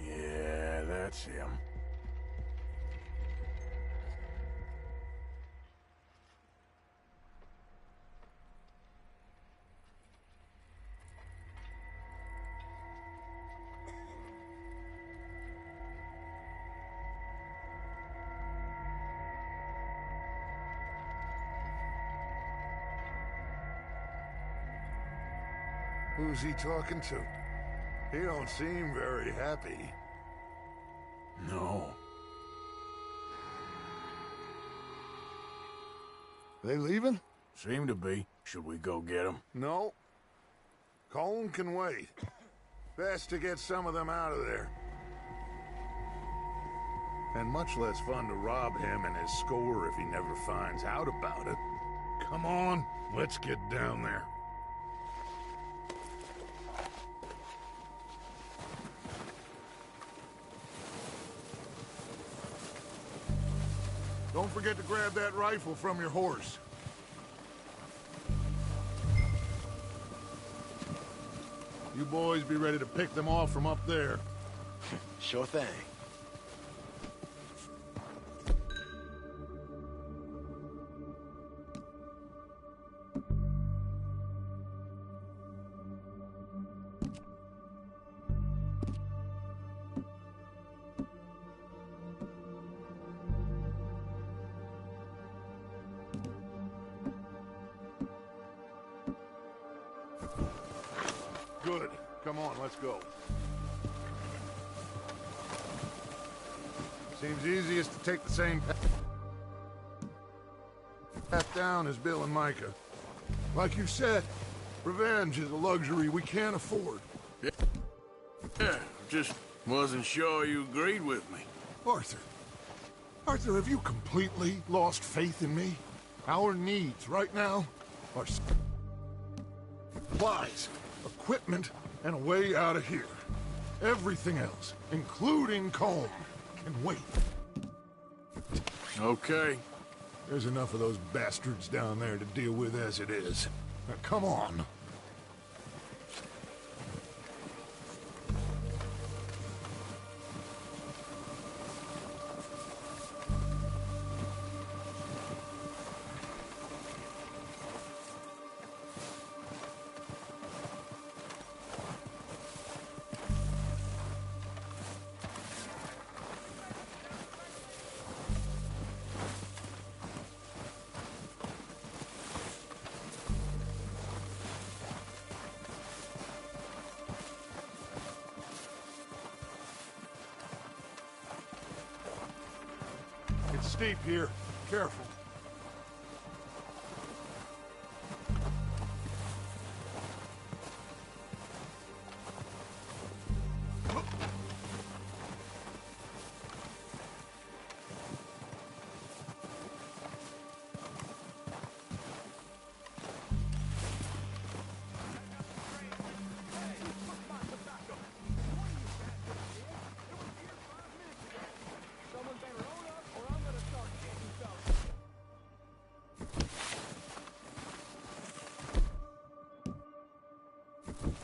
Yeah, that's him. Who's he talking to? He don't seem very happy. No. They leaving? Seem to be. Should we go get them? No. Colin can wait. Best to get some of them out of there. And much less fun to rob him and his score if he never finds out about it. Come on, let's get down there. Don't forget to grab that rifle from your horse. You boys be ready to pick them off from up there. Sure thing. Good. Come on, let's go. Seems easiest to take the same path down as Bill and Micah. Like you said, revenge is a luxury we can't afford. Yeah, just wasn't sure you agreed with me. Arthur. Arthur, have you completely lost faith in me? Our needs right now are supplies, equipment, and a way out of here. Everything else, including Colm, can wait. Okay. There's enough of those bastards down there to deal with as it is. Now, come on. It's steep here. Careful.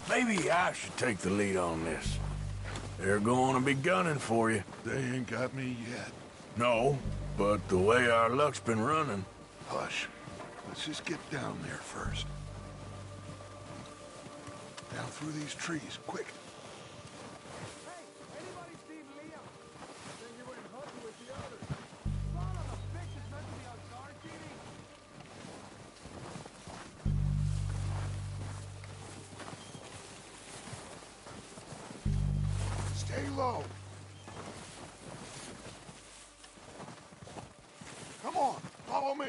Maybe I should take the lead on this. They're going to be gunning for you. They ain't got me yet. No, but the way our luck's been running... Hush. Let's just get down there first. Down through these trees, quick. Hey, anybody seen Liam? Then you went hunting with the others. Son of a bitch is low. Come on, follow me.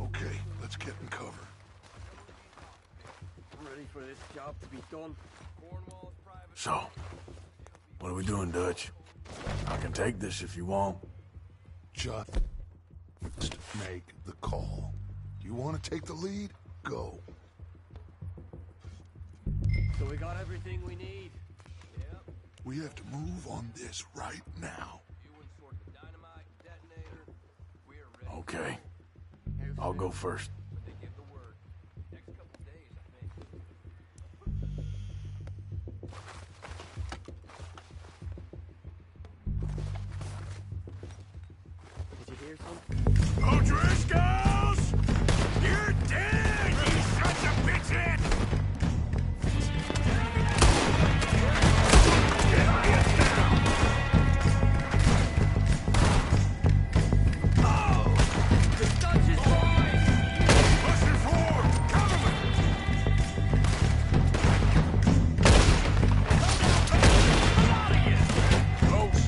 Okay, let's get in cover. Ready for this job to be done. So, what are we doing, Dutch? I can take this if you want. Just make the call. You want to take the lead? Go. So we got everything we need. Yep. We have to move on this right now. Okay. I'll go first. Did you hear something? O'Driscolls! You're dead, you sons of bitches! Get on your down! Oh! The Dutch is fine! Pushing forward! Cover me! Close!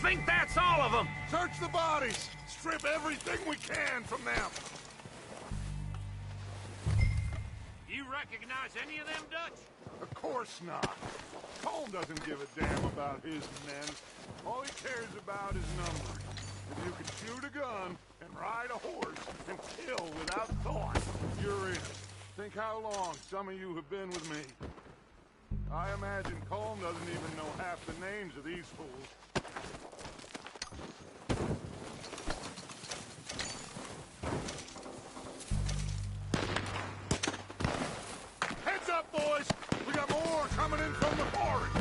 think that's all of them? Search the bodies! Strip everything we can from them! You recognize any of them, Dutch? Of course not. Colm doesn't give a damn about his men. All he cares about is numbers. If you can shoot a gun and ride a horse and kill without thought, you're in. Think how long some of you have been with me. I imagine Colm doesn't even know half the names of these fools. Heads up, boys! We got more coming in from the forest!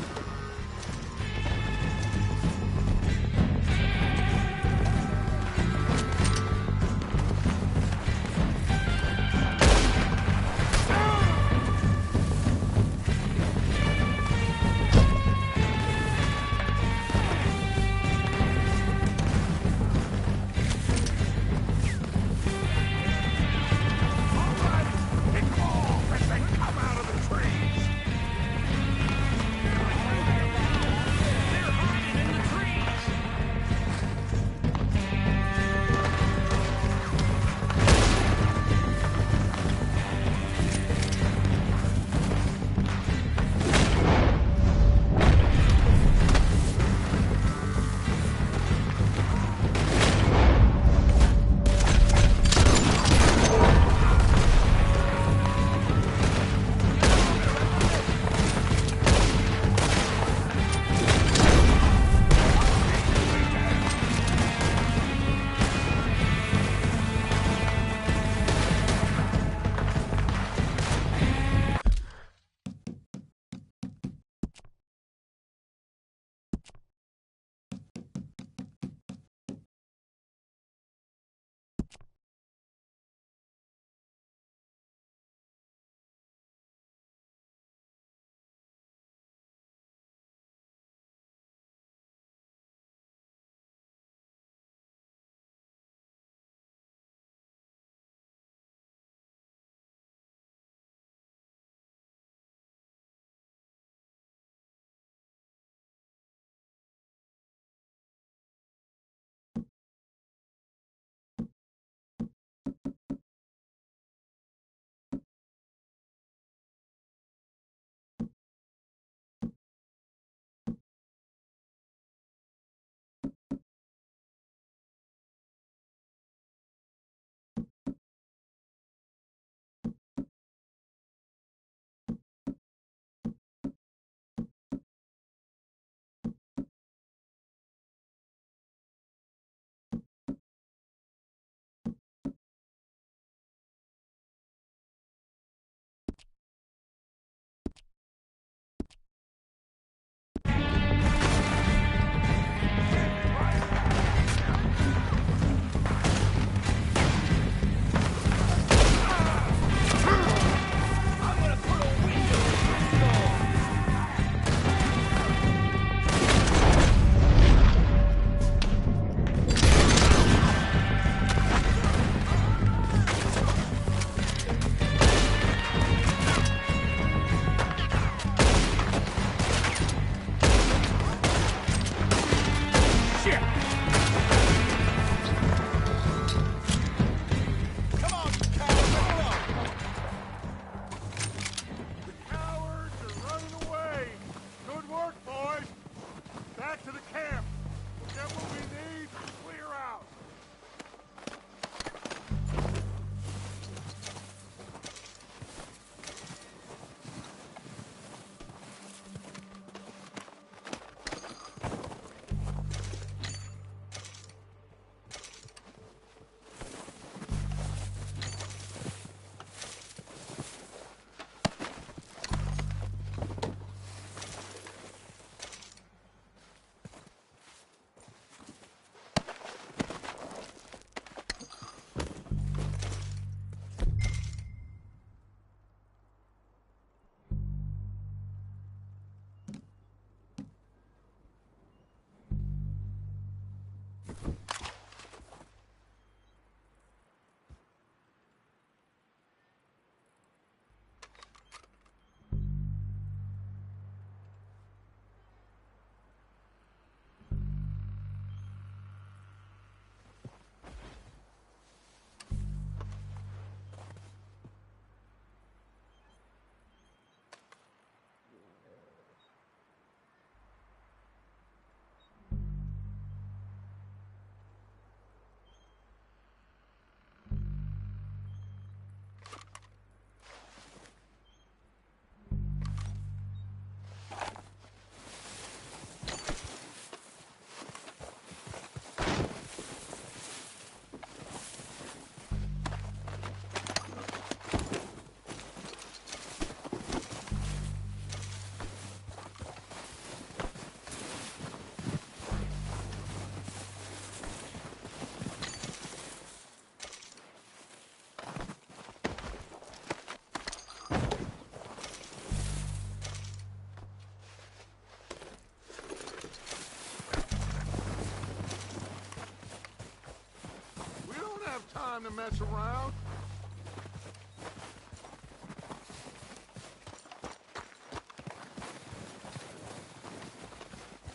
to mess around.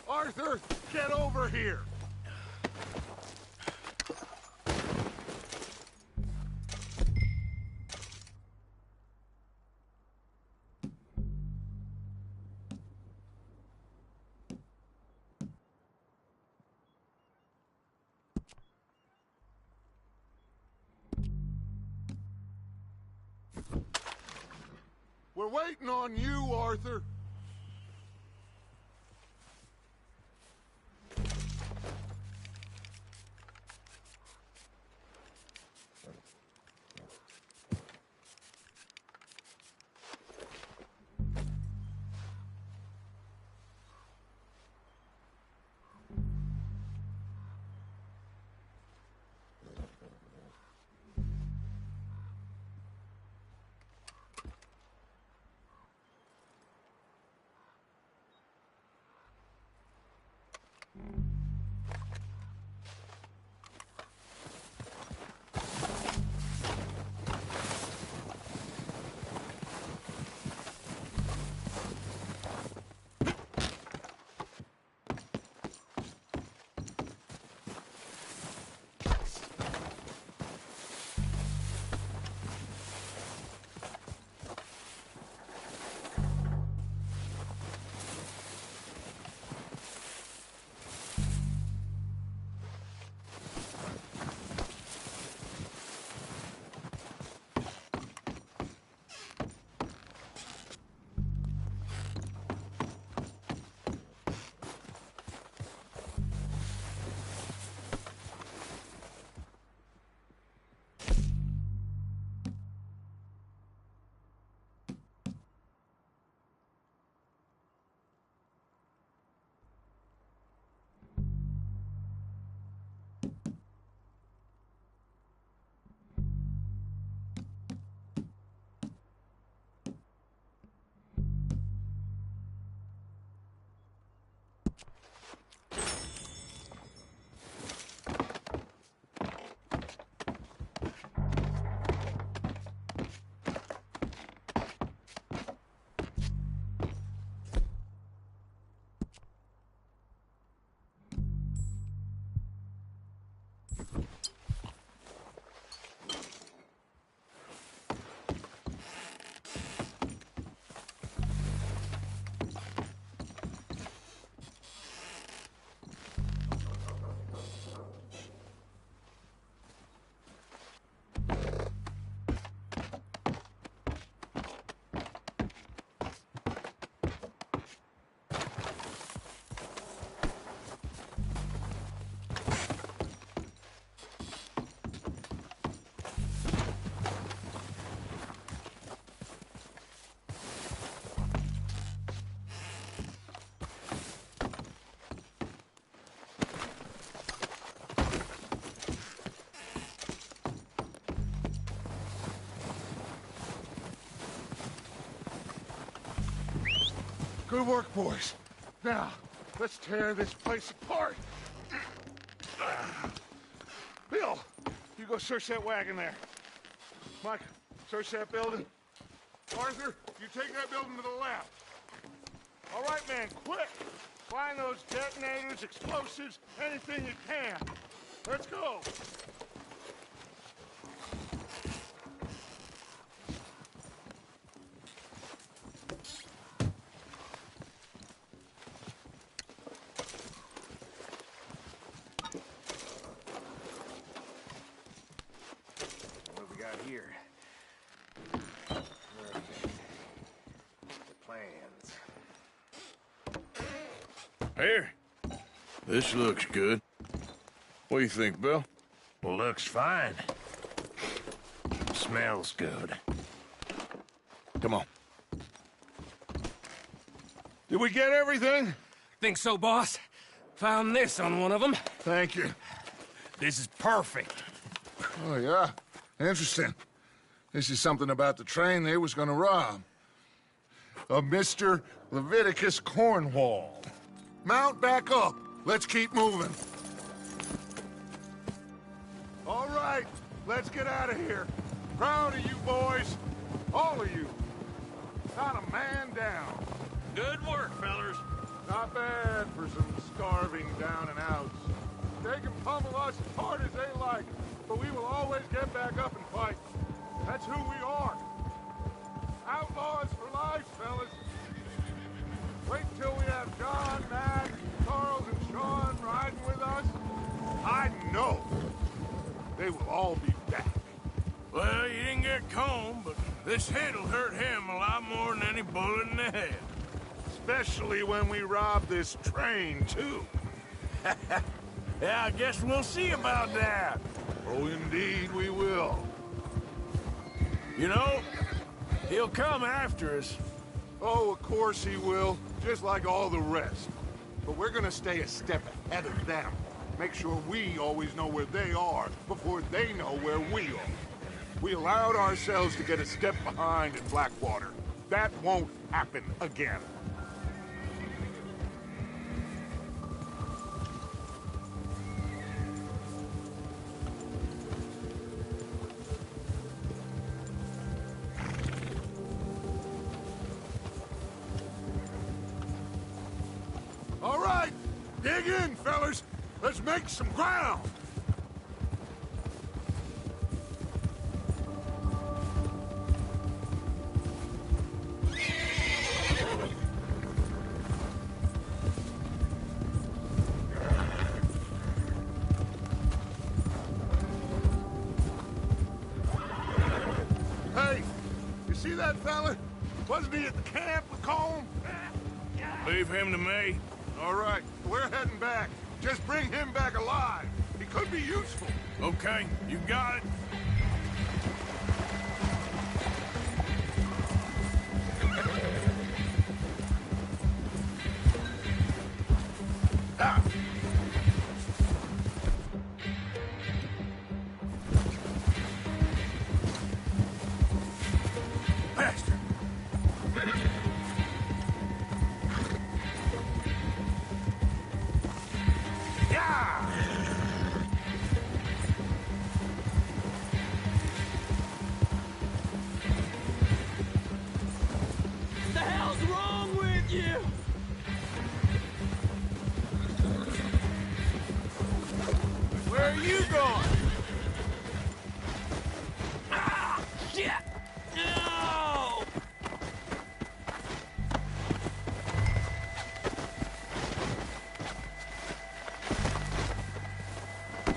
Arthur, get over here! We're waiting on you, Arthur. Good work, boys. Now, let's tear this place apart. Bill, you go search that wagon there. Mike, search that building. Arthur, you take that building to the left. All right, man, quick. Find those detonators, explosives, anything you can. Let's go. Here. Okay. The plans. Here. This looks good. What do you think, Bill? Well, looks fine. Smells good. Come on. Did we get everything? Think so, boss. Found this on one of them. Thank you. This is perfect. Oh, yeah? Interesting. This is something about the train they was gonna rob. Of Mr. Leviticus Cornwall. Mount back up. Let's keep moving. All right. let's get out of here. Proud of you boys. All of you. Not a man down. Good work, fellers. Not bad for some starving down and outs. They can pummel us as hard as they like, but we will always get back up and fight. That's who we are. Outlaws for life, fellas. Wait till we have John, Mac, Charles, and Sean riding with us. I know they will all be back. Well, you didn't get Combe, but this hit'll hurt him a lot more than any bullet in the head. Especially when we rob this train, too. Yeah, I guess we'll see about that. Oh, indeed we will. You know, he'll come after us. Oh, of course he will, just like all the rest. But we're gonna stay a step ahead of them. Make sure we always know where they are before they know where we are. We allowed ourselves to get a step behind in Blackwater. That won't happen again. All right, dig in, fellas. Let's make some ground. Hey, you see that fella? Wasn't he at the camp with Combe? Leave him to me. All right, we're heading back. Just bring him back alive. He could be useful. Okay, you got it. Ah. Bastard. The hell's wrong with you? Where are you going? Ah, shit! No!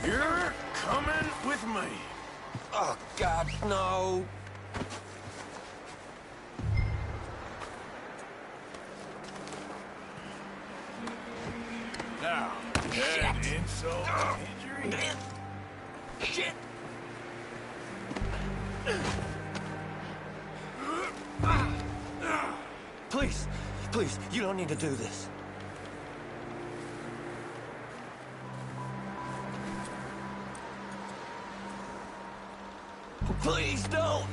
You're coming with me. Oh, God, no. Now, add insult to injury. Shit! Please, please, you don't need to do this. Please don't!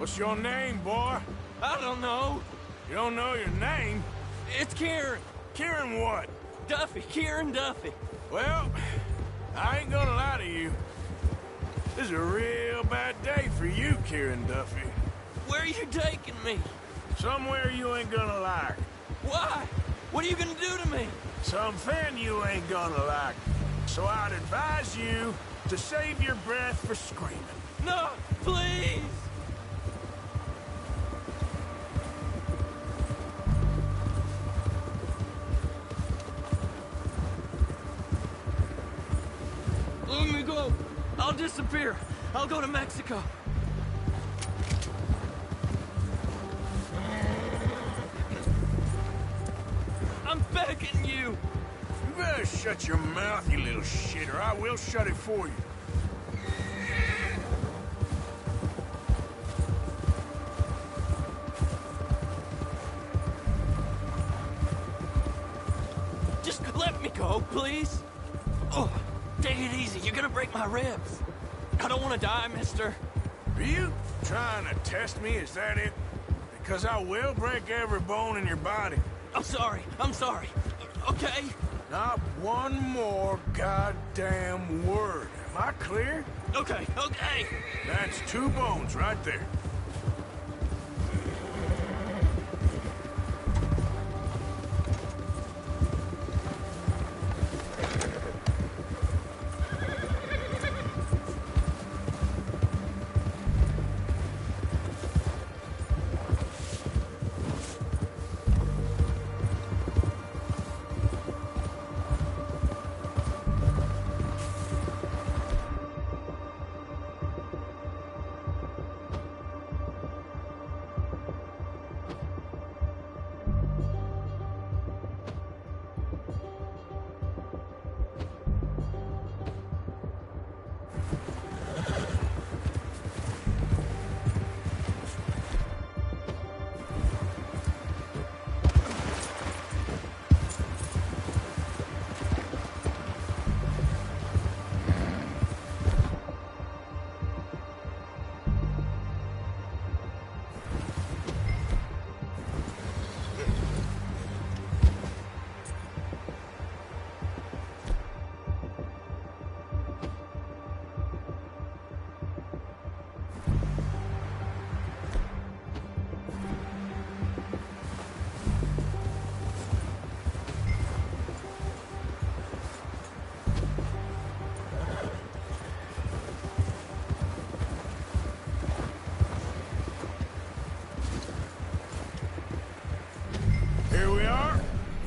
What's your name, boy? I don't know. You don't know your name? It's Kieran. Kieran what? Duffy. Kieran Duffy. Well, I ain't gonna lie to you. This is a real bad day for you, Kieran Duffy. Where are you taking me? Somewhere you ain't gonna like. Why? What are you gonna do to me? Something you ain't gonna like. So I'd advise you to save your breath for screaming. No, please! Let me go. I'll disappear. I'll go to Mexico. I'm begging you. You better shut your mouth, you little shit, or I will shut it for you. Just let me go, please. Oh, take it easy. You're gonna break my ribs. I don't want to die, mister. Are you trying to test me? Is that it? Because I will break every bone in your body. I'm sorry. I'm sorry. Okay? Not one more goddamn word. Am I clear? Okay, okay. That's 2 bones right there.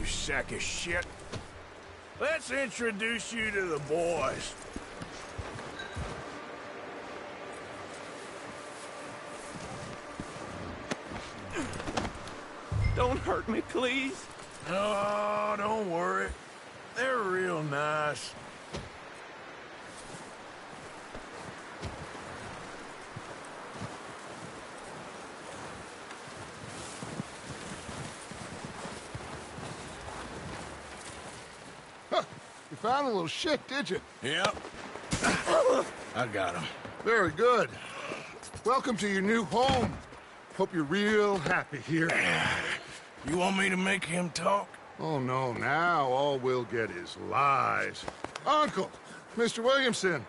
Sack of shit. Let's introduce you to the boys. Don't hurt me, please. Oh, don't worry. They're real nice. You found a little shit, did you? Yep. I got him. Very good. Welcome to your new home. Hope you're real happy here. You want me to make him talk? Oh, no. Now all we'll get is lies. Uncle, Mr. Williamson,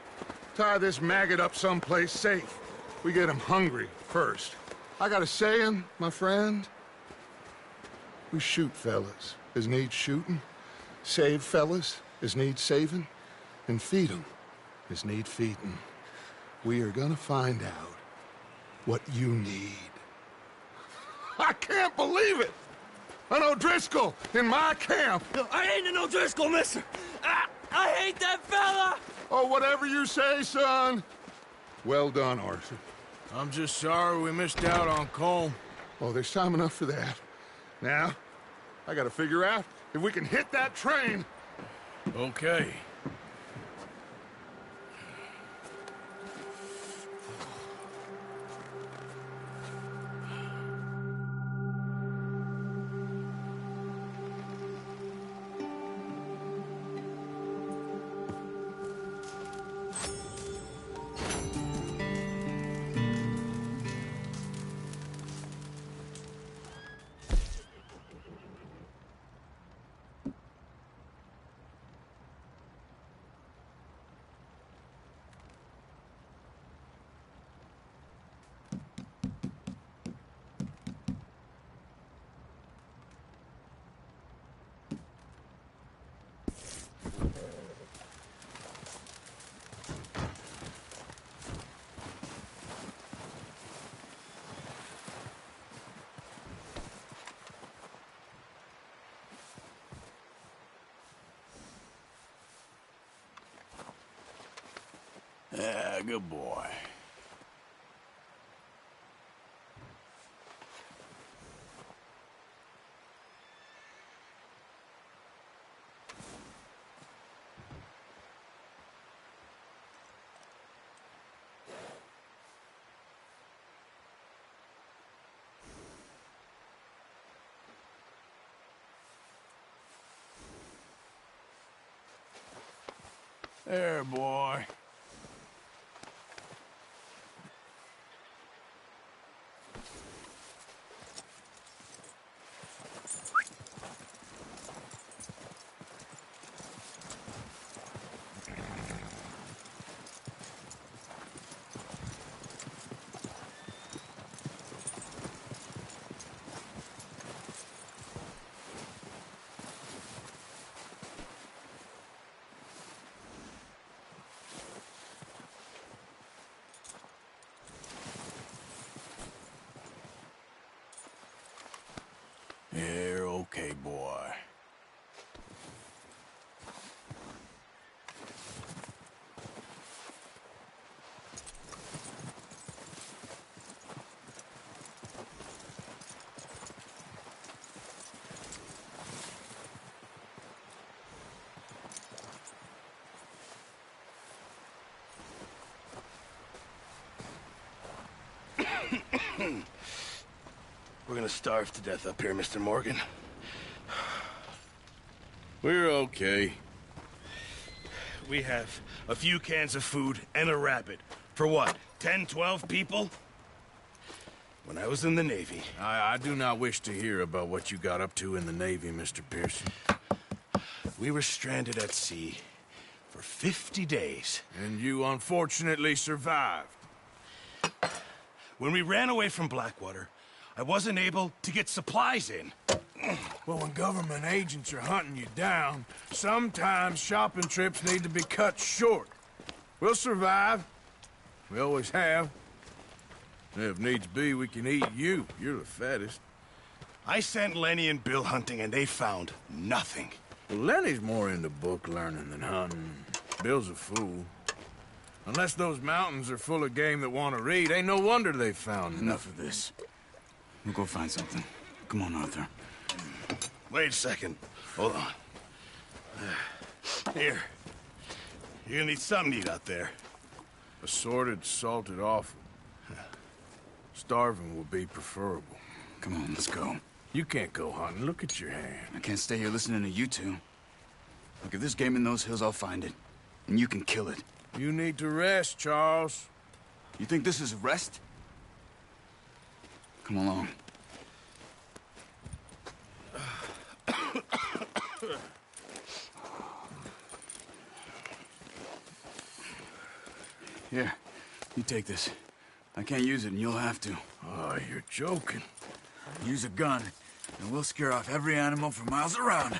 tie this maggot up someplace safe. We get him hungry first. I got a saying, my friend. We shoot fellas as need shooting, save fellas as need saving, and feed 'em as need feeding. We are gonna find out what you need. I can't believe it! An O'Driscoll in my camp! I ain't an O'Driscoll, mister! I hate that fella! Oh, whatever you say, son. Well done, Arthur. I'm just sorry we missed out on Colm. Oh, there's time enough for that. Now, I gotta figure out if we can hit that train. Okay. Yeah, good boy. There, boy. You're okay, boy. We're gonna starve to death up here, Mr. Morgan. We're okay. We have a few cans of food and a rabbit. For what, 10, 12 people? When I was in the Navy... I do not wish to hear about what you got up to in the Navy, Mr. Pearson. We were stranded at sea for 50 days. And you unfortunately survived. When we ran away from Blackwater, I wasn't able to get supplies in. Well, when government agents are hunting you down, sometimes shopping trips need to be cut short. We'll survive. We always have. If needs be, we can eat you. You're the fattest. I sent Lenny and Bill hunting, and they found nothing. Well, Lenny's more into book learning than hunting. Bill's a fool. Unless those mountains are full of game that want to read, ain't no wonder they found Enough of this. We'll go find something. Come on, Arthur. Wait a second. Hold on. Here. You're gonna need something to eat out there. Assorted, salted offal. Starving would be preferable. Come on, let's go. You can't go hunting. Look at your hand. I can't stay here listening to you two. Look, if there's game in those hills, I'll find it. And you can kill it. You need to rest, Charles. You think this is rest? Come along. Here, you take this. I can't use it, and you'll have to. Oh, you're joking. Use a gun, and we'll scare off every animal for miles around.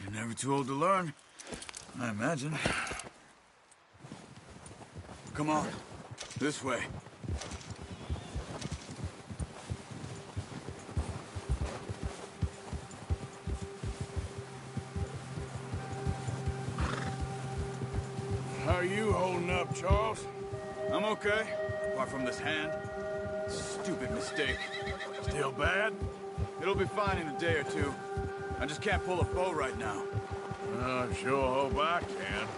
You're never too old to learn, I imagine. Come on, this way. How are you holding up, Charles? I'm okay, apart from this hand. Stupid mistake. Still bad? It'll be fine in a day or two. I just can't pull a bow right now. I sure hope I can.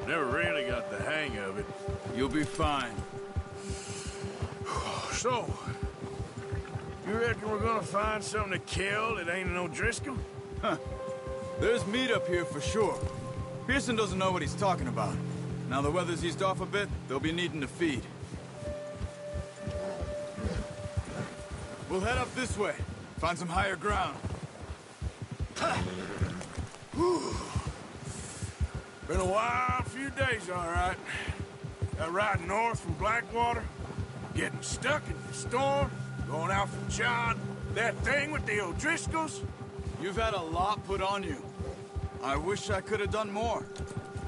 Never really got the hang of it. You'll be fine. So, you reckon we're gonna find something to kill that ain't no Driscoll? Huh. There's meat up here for sure. Pearson doesn't know what he's talking about. Now the weather's eased off a bit, they'll be needing to feed. We'll head up this way. Find some higher ground. Been a wild few days, all right. That ride north from Blackwater, getting stuck in the storm, going out from John, that thing with the O'Driscolls. You've had a lot put on you. I wish I could have done more.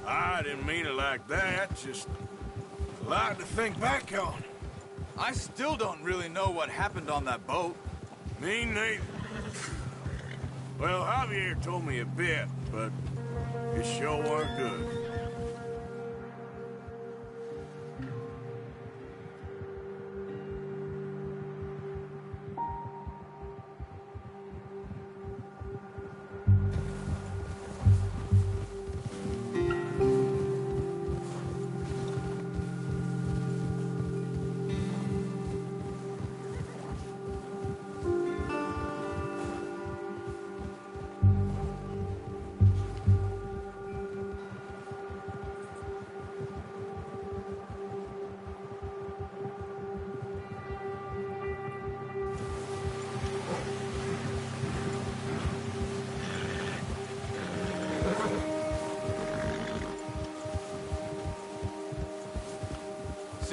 I didn't mean it like that, just a lot to think back on. I still don't really know what happened on that boat. Me neither. Well, Javier told me a bit, but it sure weren't good.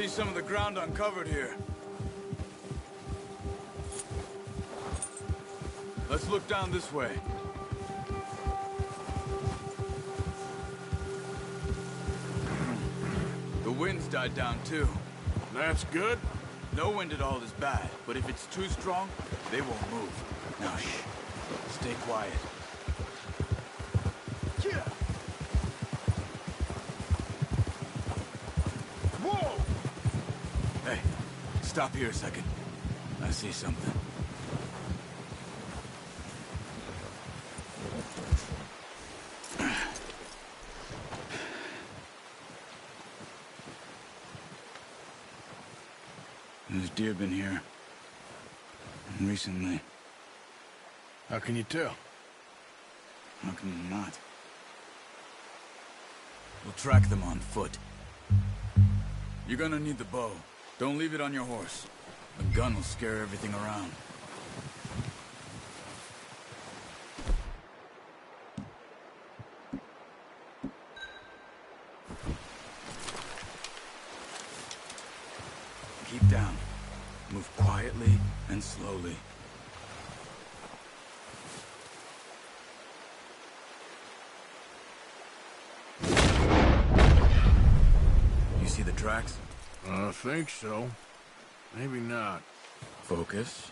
see some of the ground uncovered here. Let's look down this way. The wind's died down too. That's good. No wind at all is bad, but if it's too strong, they won't move. Now shh. Stay quiet. Whoa! Hey, stop here a second. I see something. There's deer been here. Recently. How can you tell? How can you not? We'll track them on foot. You're gonna need the bow. Don't leave it on your horse. A gun will scare everything around. Keep down. Move quietly and slowly. You see the tracks? I think so. Maybe not. Focus.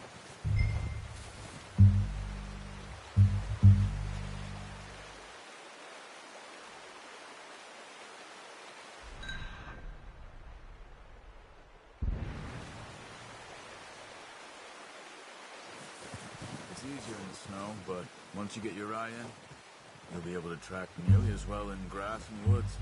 It's easier in the snow, but once you get your eye in, you'll be able to track nearly as well in grass and woods.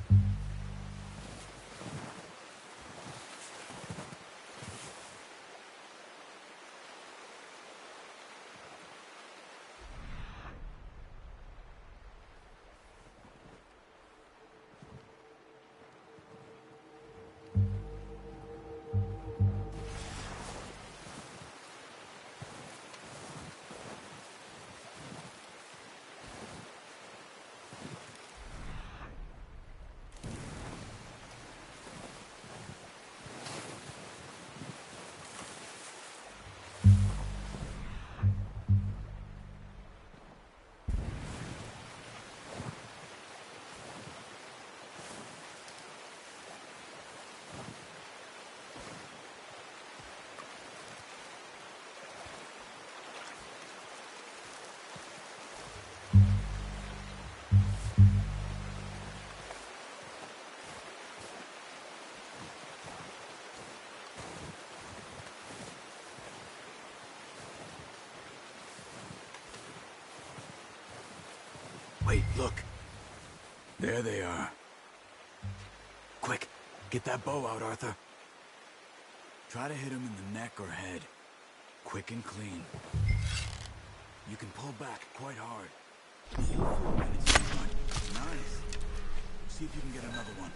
Wait, look. There they are. Quick, get that bow out, Arthur. Try to hit him in the neck or head. Quick and clean. You can pull back quite hard. Nice. See if you can get another one.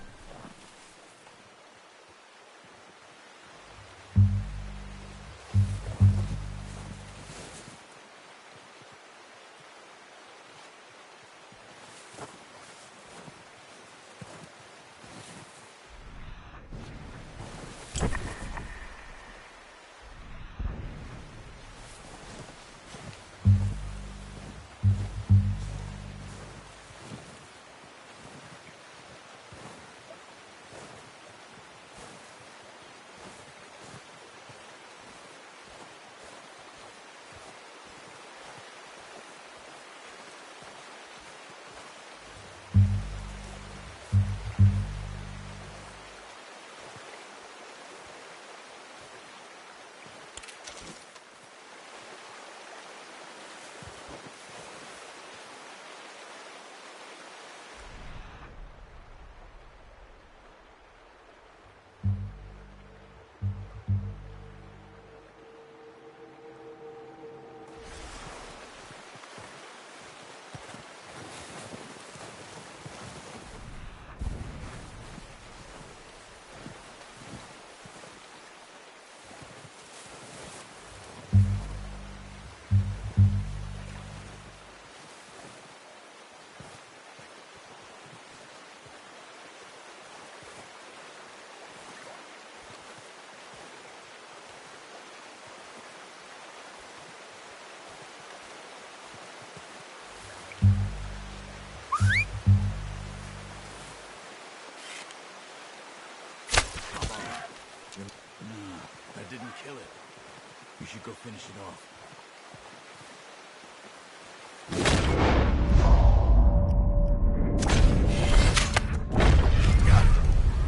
You should go finish it off.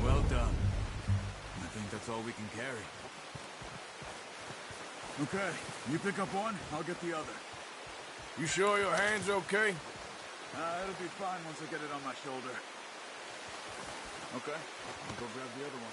Well done. I think that's all we can carry. Okay, you pick up one, I'll get the other. You sure your hand's okay? It'll be fine once I get it on my shoulder. Okay, I'll go grab the other one.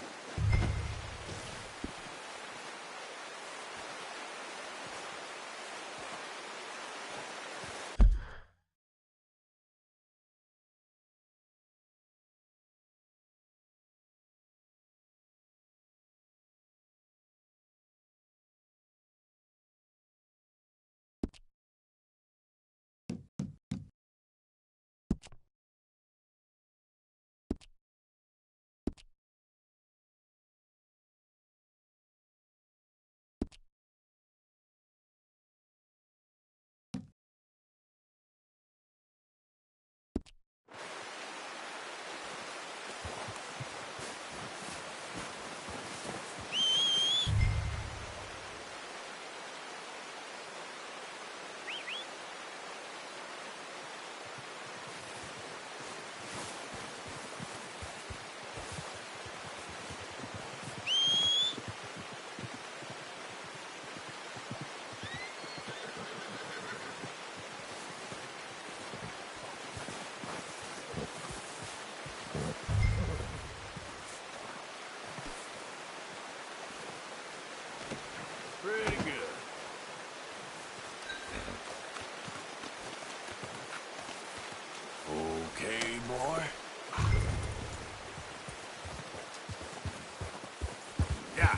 Pretty good. Okay, boy. Yeah.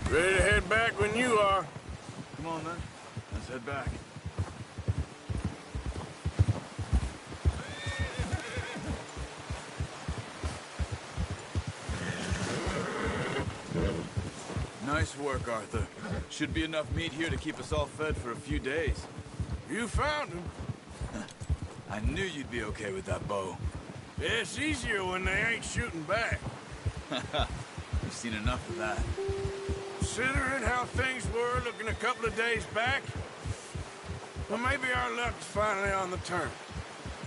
Ready to head back when you are. Come on, then. Let's head back. Nice work, Arthur. Should be enough meat here to keep us all fed for a few days. You found him. I knew you'd be okay with that bow. It's easier when they ain't shooting back. We've seen enough of that. Considering how things were looking a couple of days back, well, maybe our luck's finally on the turn.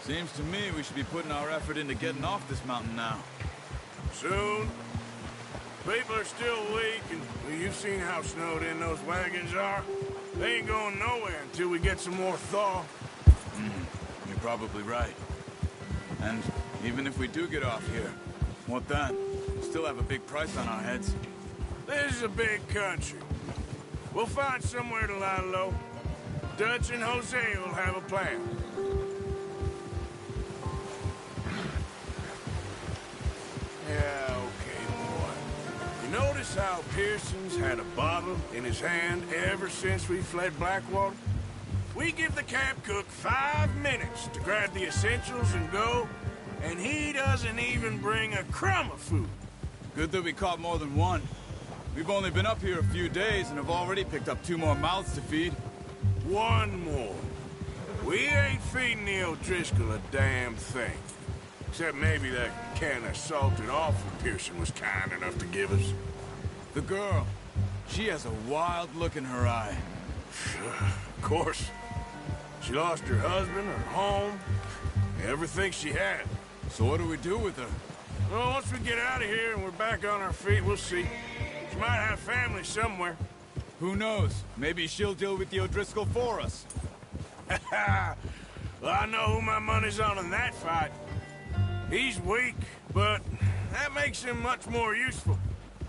Seems to me we should be putting our effort into getting off this mountain now. Soon. People are still weak, and well, you've seen how snowed in those wagons are. They ain't going nowhere until we get some more thaw. You're probably right. And even if we do get off here, what then? We still have a big price on our heads. This is a big country. We'll find somewhere to lie low. Dutch and Jose will have a plan. Yeah, okay, boy. You notice how Pearson's had a bottle in his hand ever since we fled Blackwater? We give the camp cook 5 minutes to grab the essentials and go, and he doesn't even bring a crumb of food. Good that we caught more than one. We've only been up here a few days and have already picked up 2 more mouths to feed. 1 more. We ain't feeding the O'Driscoll a damn thing. Except maybe that can of salted offal Pearson was kind enough to give us. The girl. She has a wild look in her eye. Of course. She lost her husband, her home, everything she had. So what do we do with her? Well, once we get out of here and we're back on our feet, we'll see. She might have family somewhere. Who knows? Maybe she'll deal with the O'Driscoll for us. Well, I know who my money's on in that fight. He's weak, but that makes him much more useful.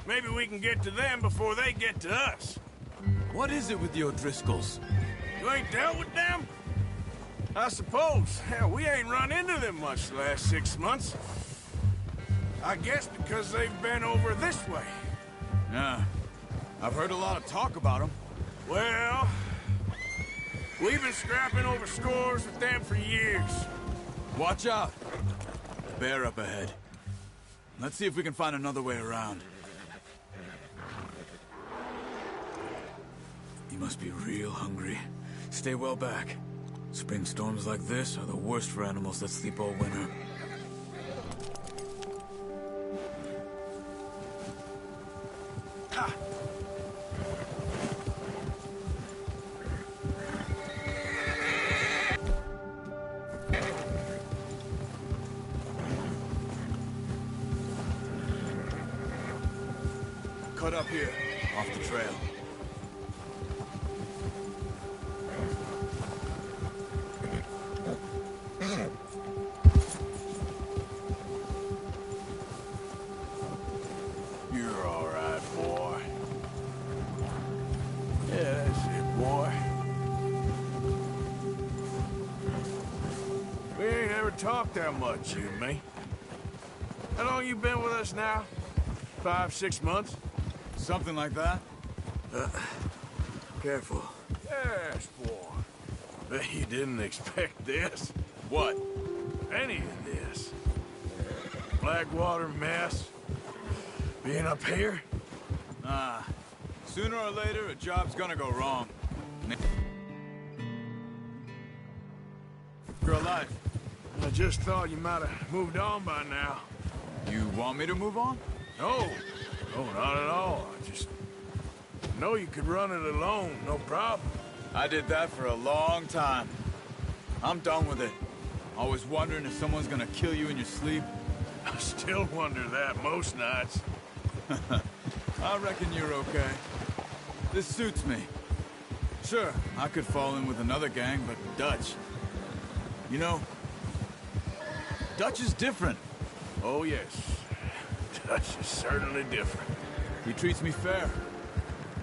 Maybe we can get to them before they get to us. What is it with the O'Driscolls? You ain't dealt with them? I suppose. Hell, we ain't run into them much the last 6 months. I guess because they've been over this way. Yeah. I've heard a lot of talk about them. Well, we've been scrapping over scores with them for years. Watch out. Bear up ahead. Let's see if we can find another way around. You must be real hungry. Stay well back. Spring storms like this are the worst for animals that sleep all winter. Cut up here, off the trail. You're all right, boy. Yeah, that's it, boy. We ain't ever talked that much, you and me. How long you been with us now? 5, 6 months? Something like that. Careful. Yes, boy. Bet you didn't expect this. What? Any of this. Blackwater mess. Being up here? Nah. Sooner or later, a job's gonna go wrong. You're alive. I just thought you might have moved on by now. You want me to move on? No. No, not at all. I just know you could run it alone, no problem. I did that for a long time. I'm done with it. Always wondering if someone's gonna kill you in your sleep. I still wonder that most nights. I reckon you're okay. This suits me. Sure, I could fall in with another gang, but Dutch... You know, Dutch is different. Oh, yes. Dutch is certainly different. He treats me fair.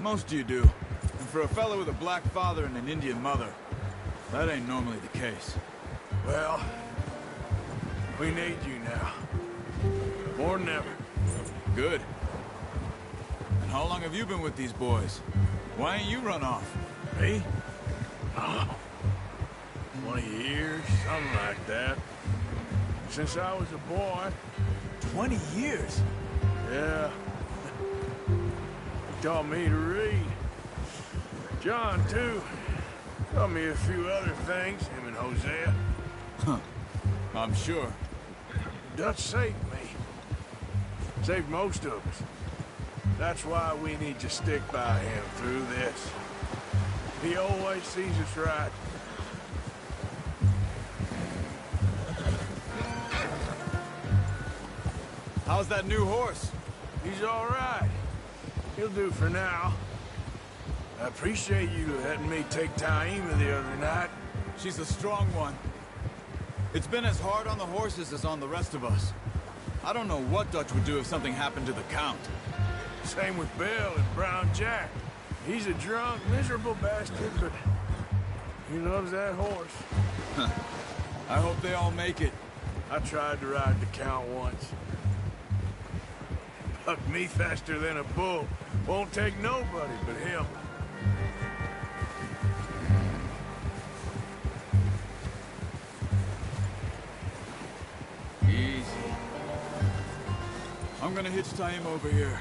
Most of you do. And for a fellow with a black father and an Indian mother, that ain't normally the case. Well, we need you now. More than ever. Good. And how long have you been with these boys? Why ain't you run off? Me? Oh, 20 years, something like that. Since I was a boy. 20 years? Yeah. He taught me to read. John, too. Taught me a few other things, him and Hosea. Huh. I'm sure. Dutch saved me. Saved most of us. That's why we need to stick by him through this. He always sees us right. How's that new horse? He's all right. He'll do for now. I appreciate you letting me take Taima the other night. She's a strong one. It's been as hard on the horses as on the rest of us. I don't know what Dutch would do if something happened to the Count. Same with Bill and Brown Jack. He's a drunk, miserable bastard, but he loves that horse. I hope they all make it. I tried to ride the Count once. Bucked me faster than a bull. Won't take nobody but him. Easy. I'm gonna hitch Taima over here.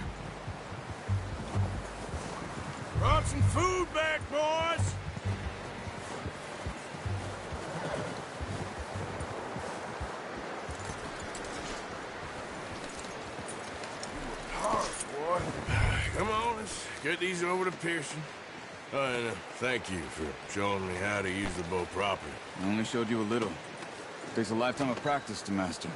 Brought some food back, boys! Come on, let's get these over to Pearson. And thank you for showing me how to use the bow properly. I only showed you a little. Takes a lifetime of practice to master.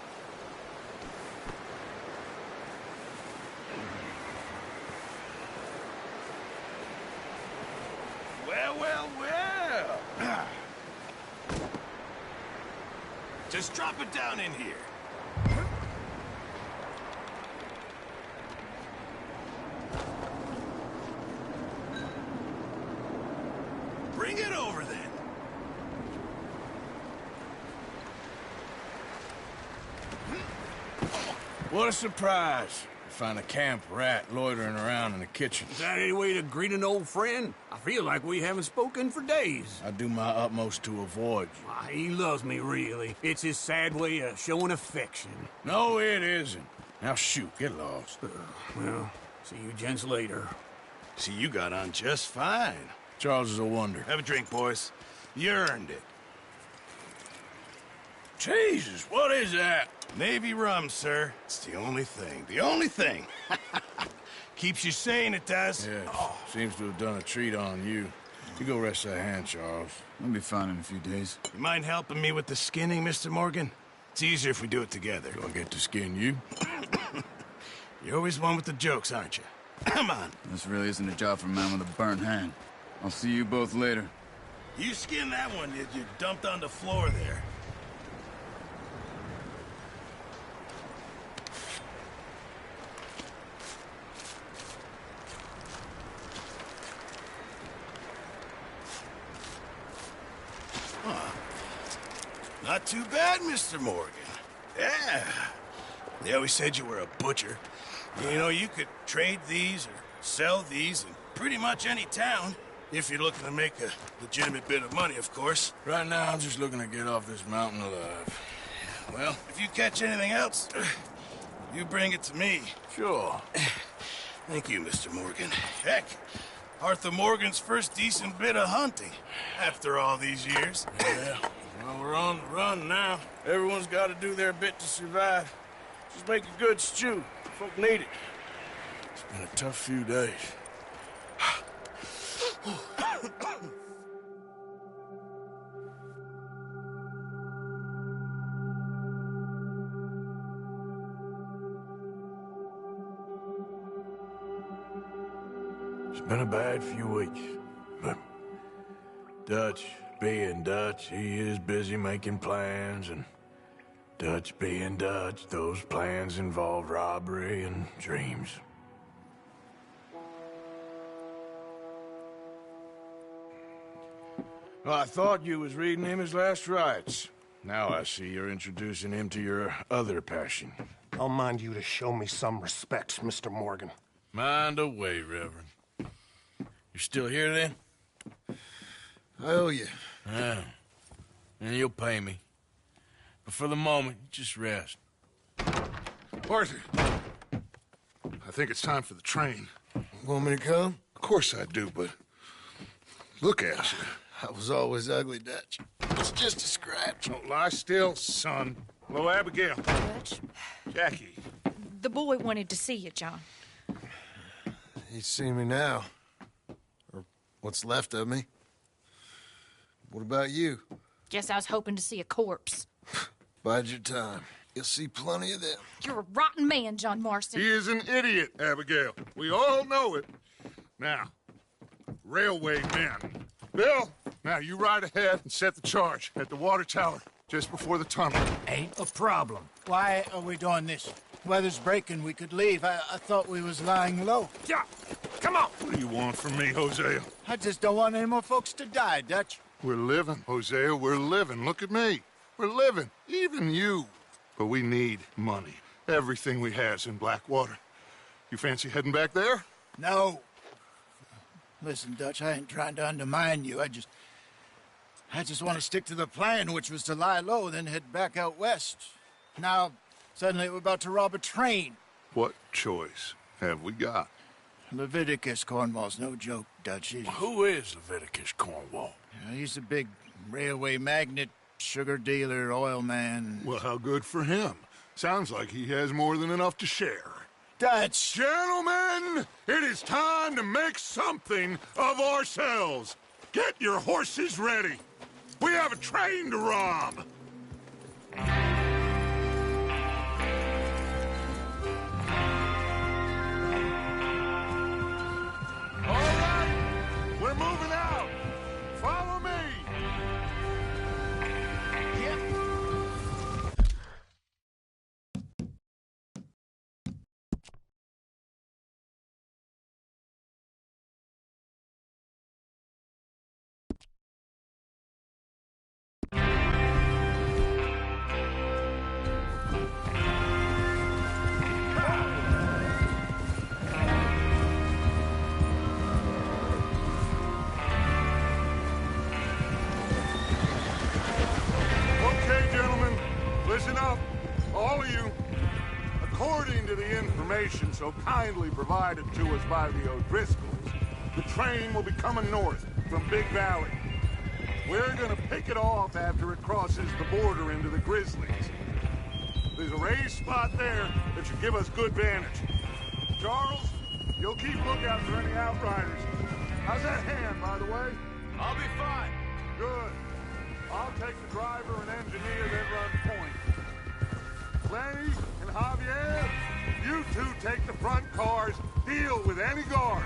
Well, well, well. Just drop it down in here. Bring it over, then. What a surprise. Find a camp rat loitering around in the kitchen. Is that any way to greet an old friend? I feel like we haven't spoken for days. I do my utmost to avoid you. Why, he loves me, really. It's his sad way of showing affection. No, it isn't. Now shoot, get lost. Well, see you gents later. See, you got on just fine. Charles is a wonder. Have a drink, boys. You earned it. Jesus, what is that? Navy rum, sir. It's the only thing. The only thing. Keeps you sane, it does. Yeah, seems to have done a treat on you. You go rest that hand, Charles. I'll be fine in a few days. You mind helping me with the skinning, Mr. Morgan? It's easier if we do it together. Do I get to skin you? You're always one with the jokes, aren't you? Come on. This really isn't a job for a man with a burnt hand. I'll see you both later. You skinned that one, did you? Dumped on the floor there. Not too bad, Mr. Morgan. Yeah. They always said you were a butcher. You know, you could trade these or sell these in pretty much any town. If you're looking to make a legitimate bit of money, of course. Right now, I'm just looking to get off this mountain alive. Well, if you catch anything else, you bring it to me. Sure. Thank you, Mr. Morgan. Heck, Arthur Morgan's first decent bit of hunting after all these years. Yeah. Well, we're on the run now. Everyone's got to do their bit to survive. Just make a good stew. Folk need it. It's been a tough few days. It's been a bad few weeks, but Dutch being Dutch, he is busy making plans, and Dutch being Dutch, those plans involve robbery and dreams. Well, I thought you was reading him his last rites. Now I see you're introducing him to your other passion. I'll mind you to show me some respect, Mr. Morgan. Mind away, Reverend. You still here, then? I owe you. Yeah. And you'll pay me. But for the moment, just rest. Arthur, I think it's time for the train. Want me to come? Of course I do, but look at you. I was always ugly, Dutch. It's just a scratch. Don't lie still, son. Hello, Abigail. Dutch, Jackie. the boy wanted to see you, John. He's seen me now. Or what's left of me. What about you? Guess I was hoping to see a corpse. Bide your time. You'll see plenty of them. You're a rotten man, John Marston. He is an idiot, Abigail. We all know it. Now, railway men. Bill, now you ride ahead and set the charge at the water tower just before the tunnel. Ain't a problem. Why are we doing this? Weather's breaking. We could leave. I thought we was lying low. Yeah, come on. What do you want from me, Hosea? I just don't want any more folks to die, Dutch. We're living, Hosea. We're living. Look at me. We're living. Even you. But we need money. Everything we has in Blackwater. You fancy heading back there? No. Listen, Dutch, I ain't trying to undermine you. I just want to stick to the plan, which was to lie low, then head back out west. Now, suddenly we're about to rob a train. What choice have we got? Leviticus Cornwall's no joke, Dutch. Who is Leviticus Cornwall? He's a big railway magnate, sugar dealer, oil man. Well, how good for him. Sounds like he has more than enough to share. Dutch! Gentlemen, it is time to make something of ourselves. Get your horses ready. We have a train to rob. All right, we're moving out. Follow me. Yep. Okay, gentlemen, listen up, all of you. According to the information so kindly provided to us by the O'Driscolls, the train will be coming north from Big Valley. We're gonna pick it off after it crosses the border into the Grizzlies. There's a raised spot there that should give us good vantage. Charles, you'll keep lookout for any outriders. How's that hand, by the way? I'll be fine. Good. I'll take the driver and engineer that run point. Lenny and Javier, you two take the front cars, deal with any guards.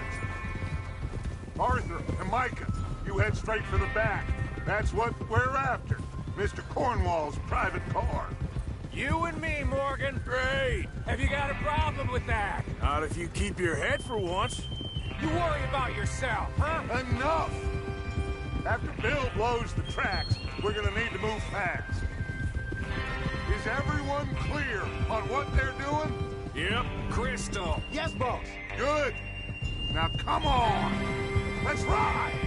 Arthur and Micah, you head straight for the back. That's what we're after. Mr. Cornwall's private car. You and me, Morgan. Great. Have you got a problem with that? Not if you keep your head for once. You worry about yourself, huh? Enough! After Bill blows the tracks, we're gonna need to move fast. Is everyone clear on what they're doing? Yep, crystal. Yes, boss. Good. Now come on. Let's ride.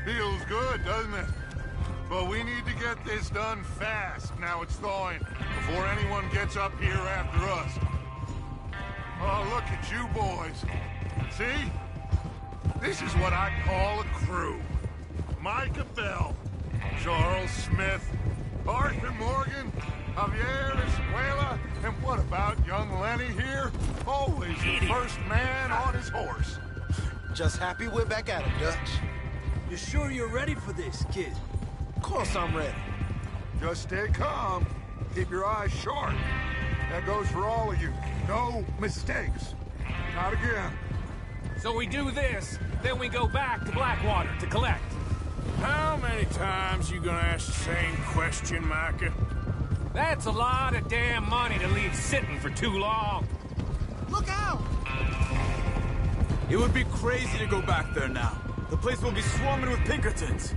Feels good, doesn't it? But we need to get this done fast, now it's thawing, before anyone gets up here after us. Oh, look at you boys. See? This is what I call a crew. Micah Bell, Charles Smith, Arthur Morgan, Javier Escuela, and what about young Lenny here? Always the first man on his horse. Just happy we're back at it, Dutch. You sure you're ready for this, kid? Of course I'm ready. Just stay calm. Keep your eyes sharp. That goes for all of you. No mistakes. Not again. So we do this, then we go back to Blackwater to collect. How many times you gonna ask the same question, Micah? That's a lot of damn money to leave sitting for too long. Look out! It would be crazy to go back there now. The place will be swarming with Pinkertons.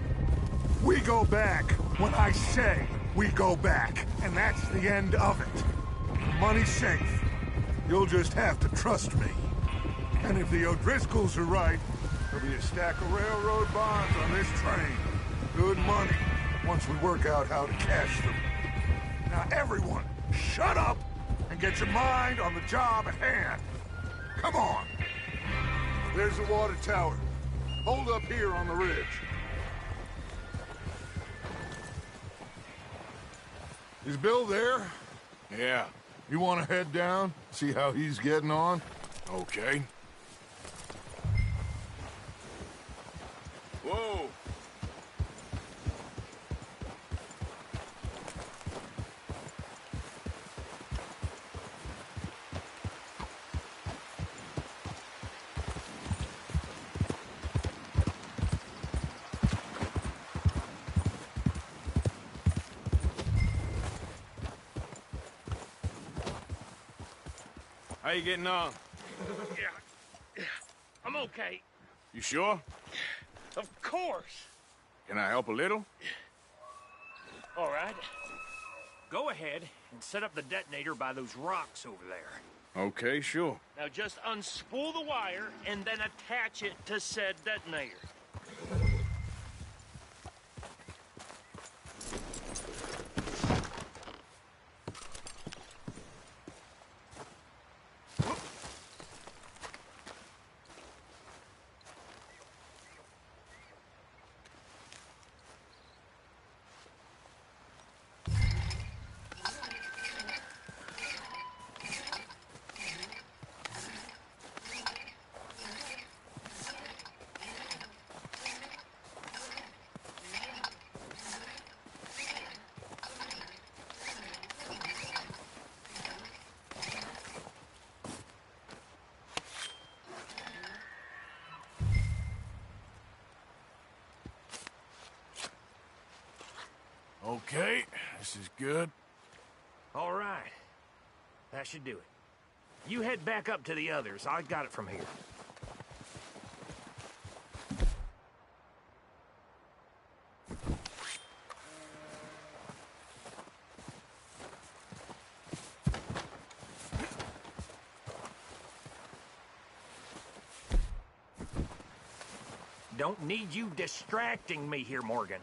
We go back when I say we go back, and that's the end of it. Money's safe. You'll just have to trust me. And if the O'Driscolls are right, there'll be a stack of railroad bonds on this train. Good money, once we work out how to cash them. Now everyone, shut up and get your mind on the job at hand. Come on. There's the water tower. Hold up here on the ridge. Is Bill there? Yeah. You want to head down, see how he's getting on? Okay. Whoa! How you getting on? Yeah, I'm okay. You sure? Of course. Can I help a little? All right. Go ahead and set up the detonator by those rocks over there. Okay, sure. Now just unspool the wire and then attach it to said detonator. This is good. All right. That should do it. You head back up to the others. I got it from here. Don't need you distracting me here, Morgan.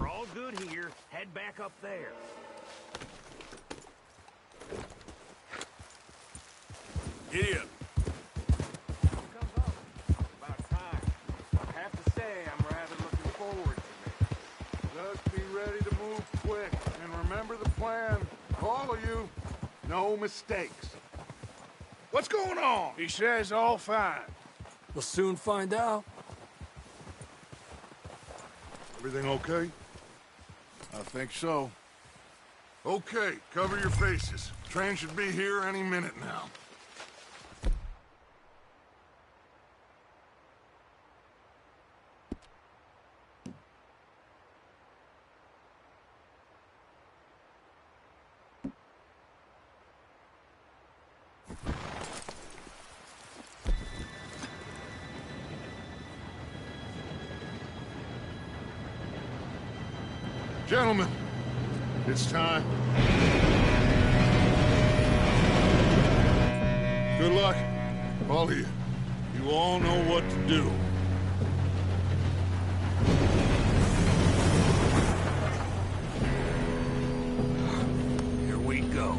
All good here. Head back up there. Giddy up. About time. I have to say, I'm rather looking forward to this. Just be ready to move quick, and remember the plan. All of you, no mistakes. What's going on? He says all fine. We'll soon find out. Everything okay? I think so. Okay, cover your faces. Train should be here any minute now. Gentlemen, it's time. Good luck, all of you. You all know what to do. Here we go.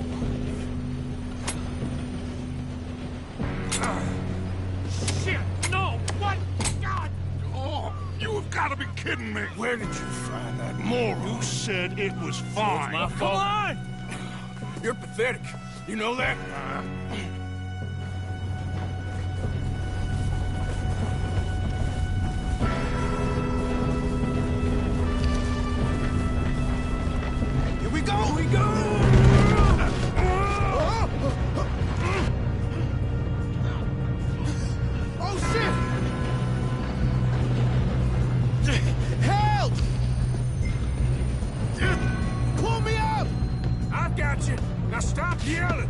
Shit! No! What? God! Oh, you have got to be kidding me. Where did you find that moron? You said it was fine. My fault. Come on! You're pathetic. You know that? Here we go! Here we go! Oh, shit! Help! Pull me up! I've got you. Now stop yelling.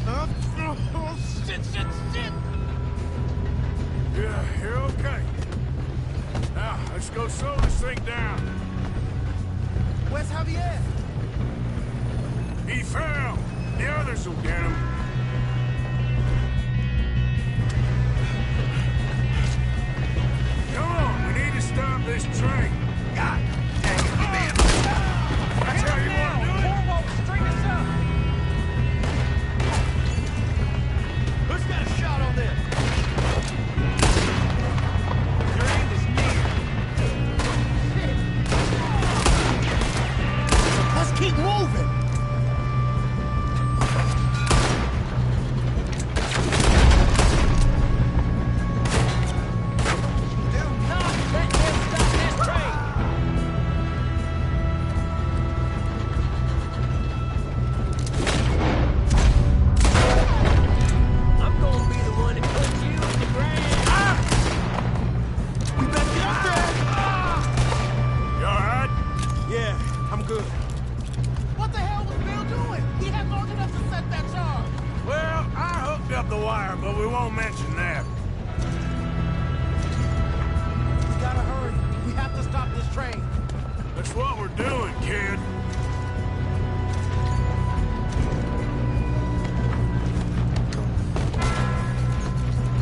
Oh, shit, shit, shit! Yeah, you're okay. Now, let's go slow this thing down. Where's Javier? He fell. The others will get him. Come on, we need to stop this train. God dang it, man. That's how you want to do it? Corvo, string us up! Who's got a shot on this? Your end is near. Shit. Let's keep moving.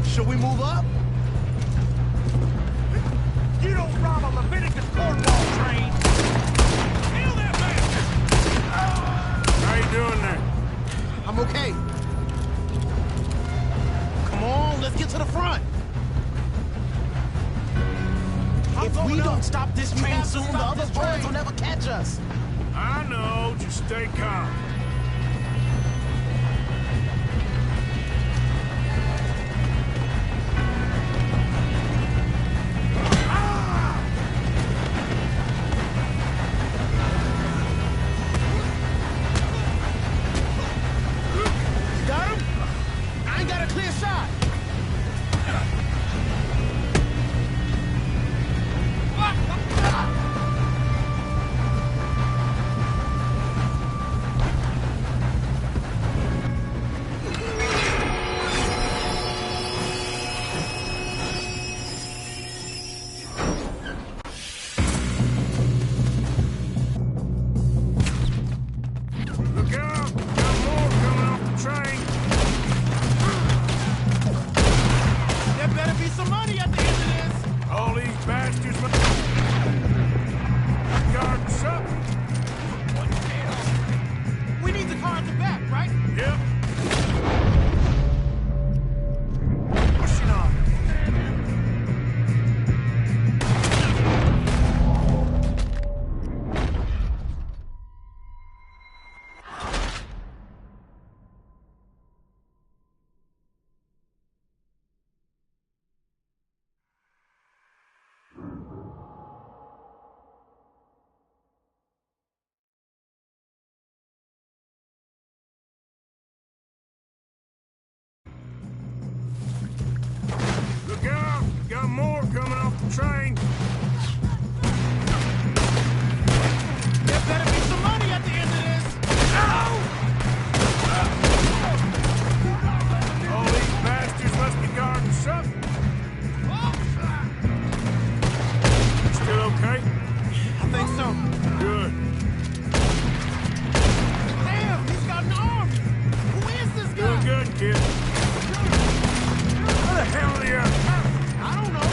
Should we move up? You don't rob a Leviticus cornwall train! Kill that bastard! How you doing there? I'm okay. Come on, let's get to the front. If we don't stop this train soon, the other droids will never catch us. I I know, just stay calm. Got him? I ain't got a clear shot. Look out! Got more coming off the train! There better be some money at the end of this. All these bastards must... Guards up! What the hell? We need the car at the back, right? Yep. Pushing on. Look out! Got more coming off the train! There better be some money at the end of this. All these bastards must be guarding something! Still okay? I think so. Good. Damn, he's got an army. Who is this Doing guy? good, kid. Where the hell are you? I don't know.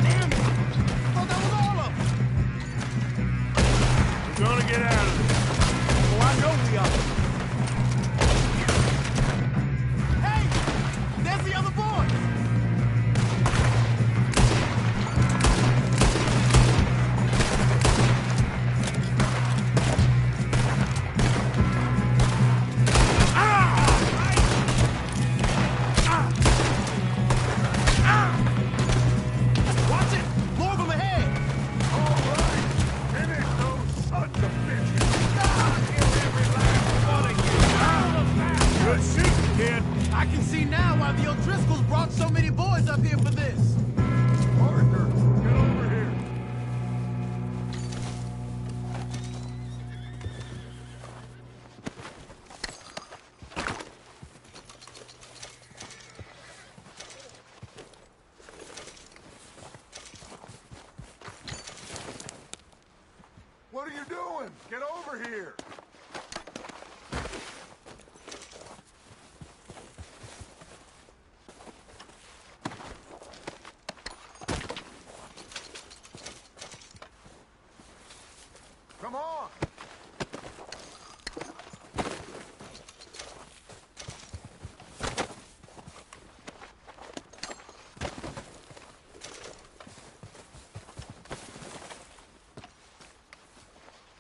Damn it. I thought that was all of them. We're gonna get out of this. Oh, I know we are. Hey, there's the other boys. Watch it! More of them ahead! Finish those sons of bitches! Good shooting, kid. I can see now why the O'Driscolls brought so many boys up here for this. Arthur, get over here! What are you doing? Get over here! Come on!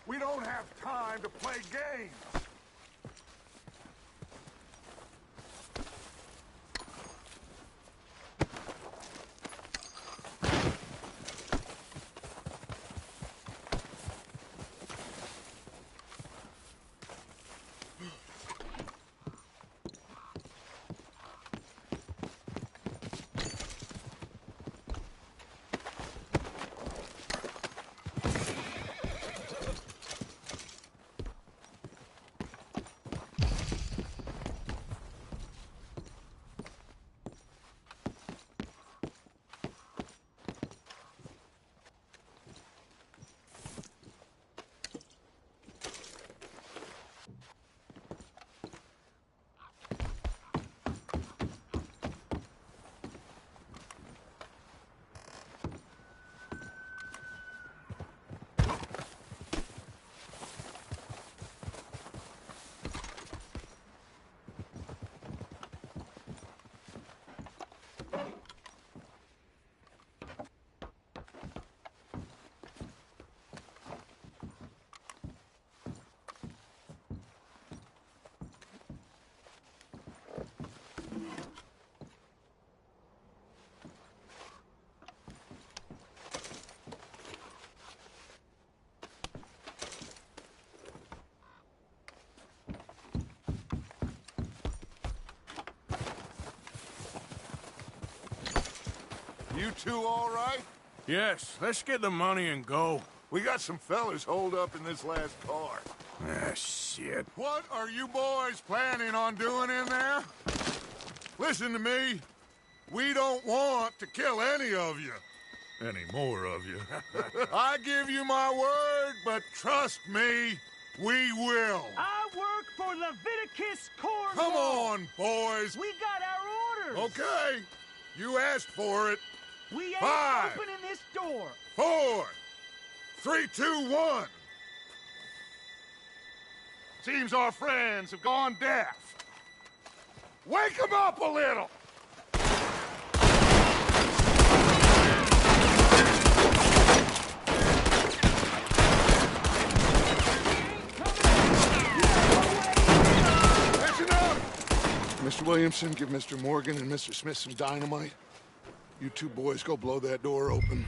We don't have time to play games! You two all right? Yes, let's get the money and go. We got some fellas holed up in this last car. Ah, shit. What are you boys planning on doing in there? Listen to me. We don't want to kill any of you. Any more of you. I give you my word, but trust me, we will. I work for Leviticus Cornwall. Come on, boys. We got our orders. Okay. You asked for it. We ain't 5, opening this door. 4, 3, 2, 1. Seems our friends have gone deaf. Wake them up a little. Listen up! Mr. Williamson, give Mr. Morgan and Mr. Smith some dynamite. You two boys go blow that door open.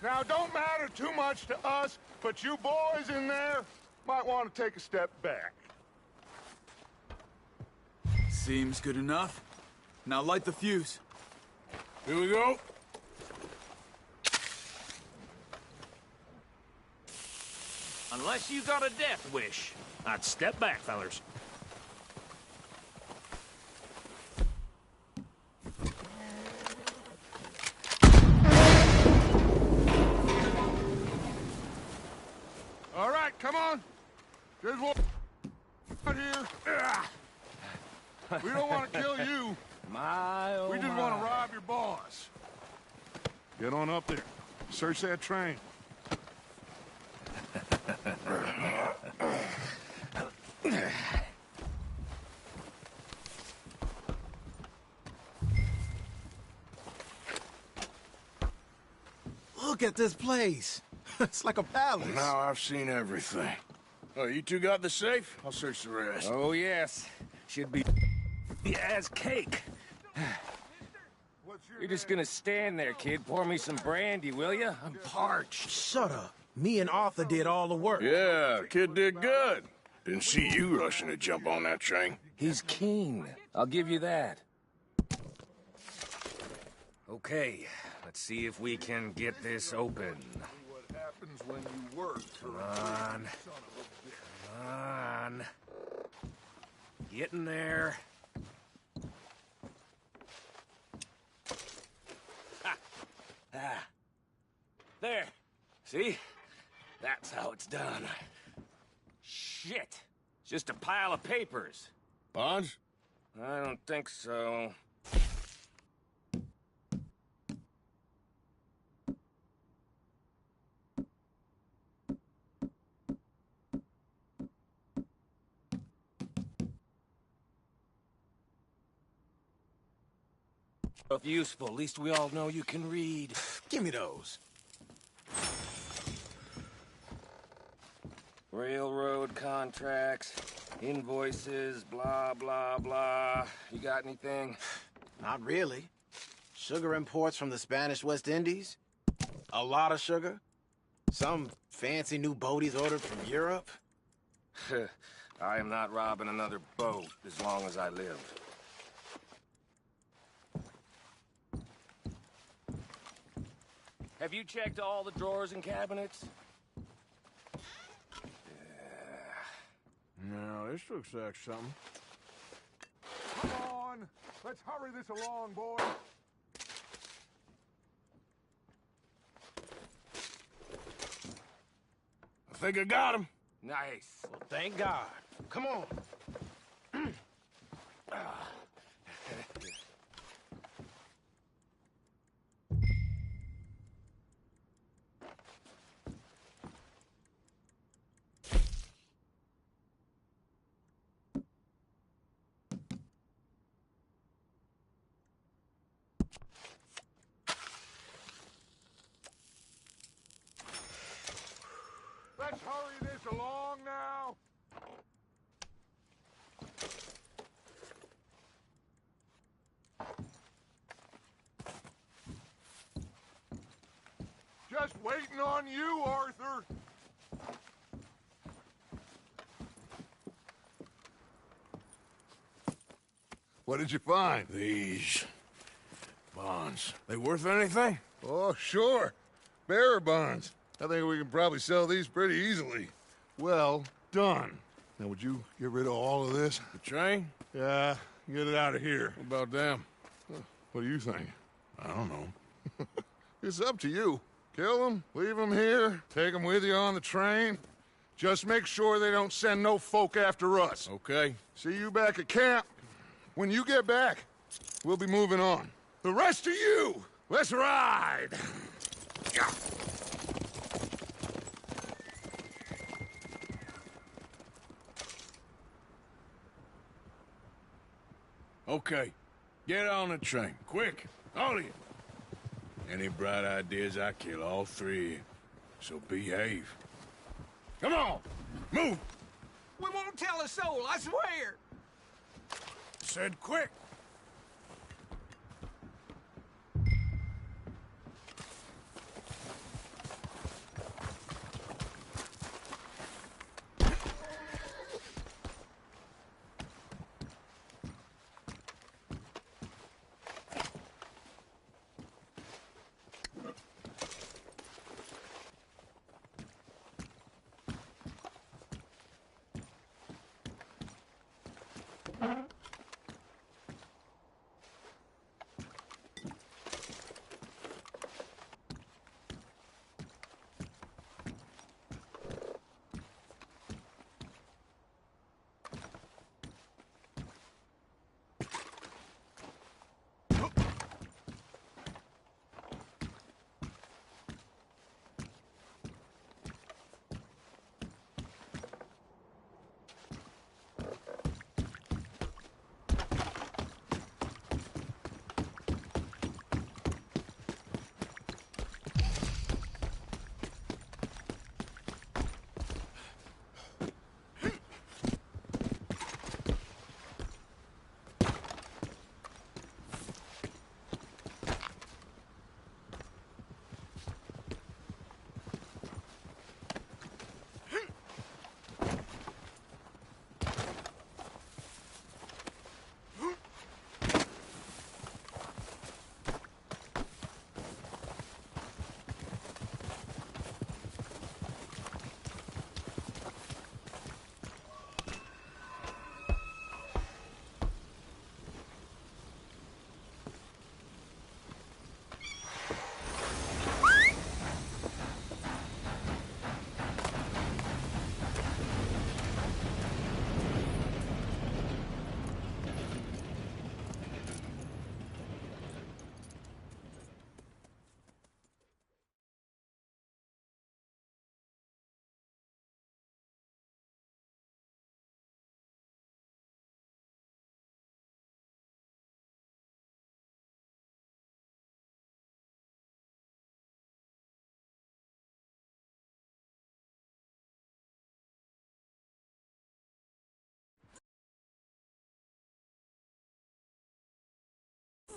Now, don't matter too much to us, but you boys in there might want to take a step back. Seems good enough. Now light the fuse. Here we go. Unless you got a death wish, I'd step back, fellers. All right, come on. There's one out here. We don't want to kill you. We just want to rob your boss. Get on up there. Search that train. Look at this place. It's like a palace. Now I've seen everything. Oh, you two got the safe? I'll search the rest. Oh, yes. Should be as cake. You're just gonna stand there, kid. Pour me some brandy, will you? I'm parched. Shut up. Me and Arthur did all the work. Yeah, kid did good. Didn't see you rushing to jump on that train. He's keen. I'll give you that. Okay, let's see if we can get this open. What happens when you work? Come on. Come on. Get in there. Ha. Ah. There. See? That's how it's done. Shit. It's just a pile of papers. Bonds? I don't think so. If useful, at least we all know you can read. Give me those. Railroad contracts, invoices, blah, blah, blah. You got anything? Not really. Sugar imports from the Spanish West Indies. A lot of sugar. Some fancy new boat he's ordered from Europe. I am not robbing another boat as long as I live. Have you checked all the drawers and cabinets? No, this looks like something. Come on. Let's hurry this along, boys. I think I got him. Nice. Well, thank God. Come on. Let's hurry this along now. Just waiting on you, Arthur. What did you find? These bonds. They worth anything? Oh, sure. Bearer bonds. I think we can probably sell these pretty easily. Well done. Now, would you get rid of all of this? The train? Yeah, get it out of here. What about them? What do you think? I don't know. It's up to you. Kill them, leave them here, take them with you on the train. Just make sure they don't send no folk after us. Okay. See you back at camp. When you get back, we'll be moving on. The rest of you, let's ride! Okay. Get on the train. Quick. All of you. Any bright ideas, I kill all three. So behave. Come on! Move! We won't tell a soul, I swear! Said quick!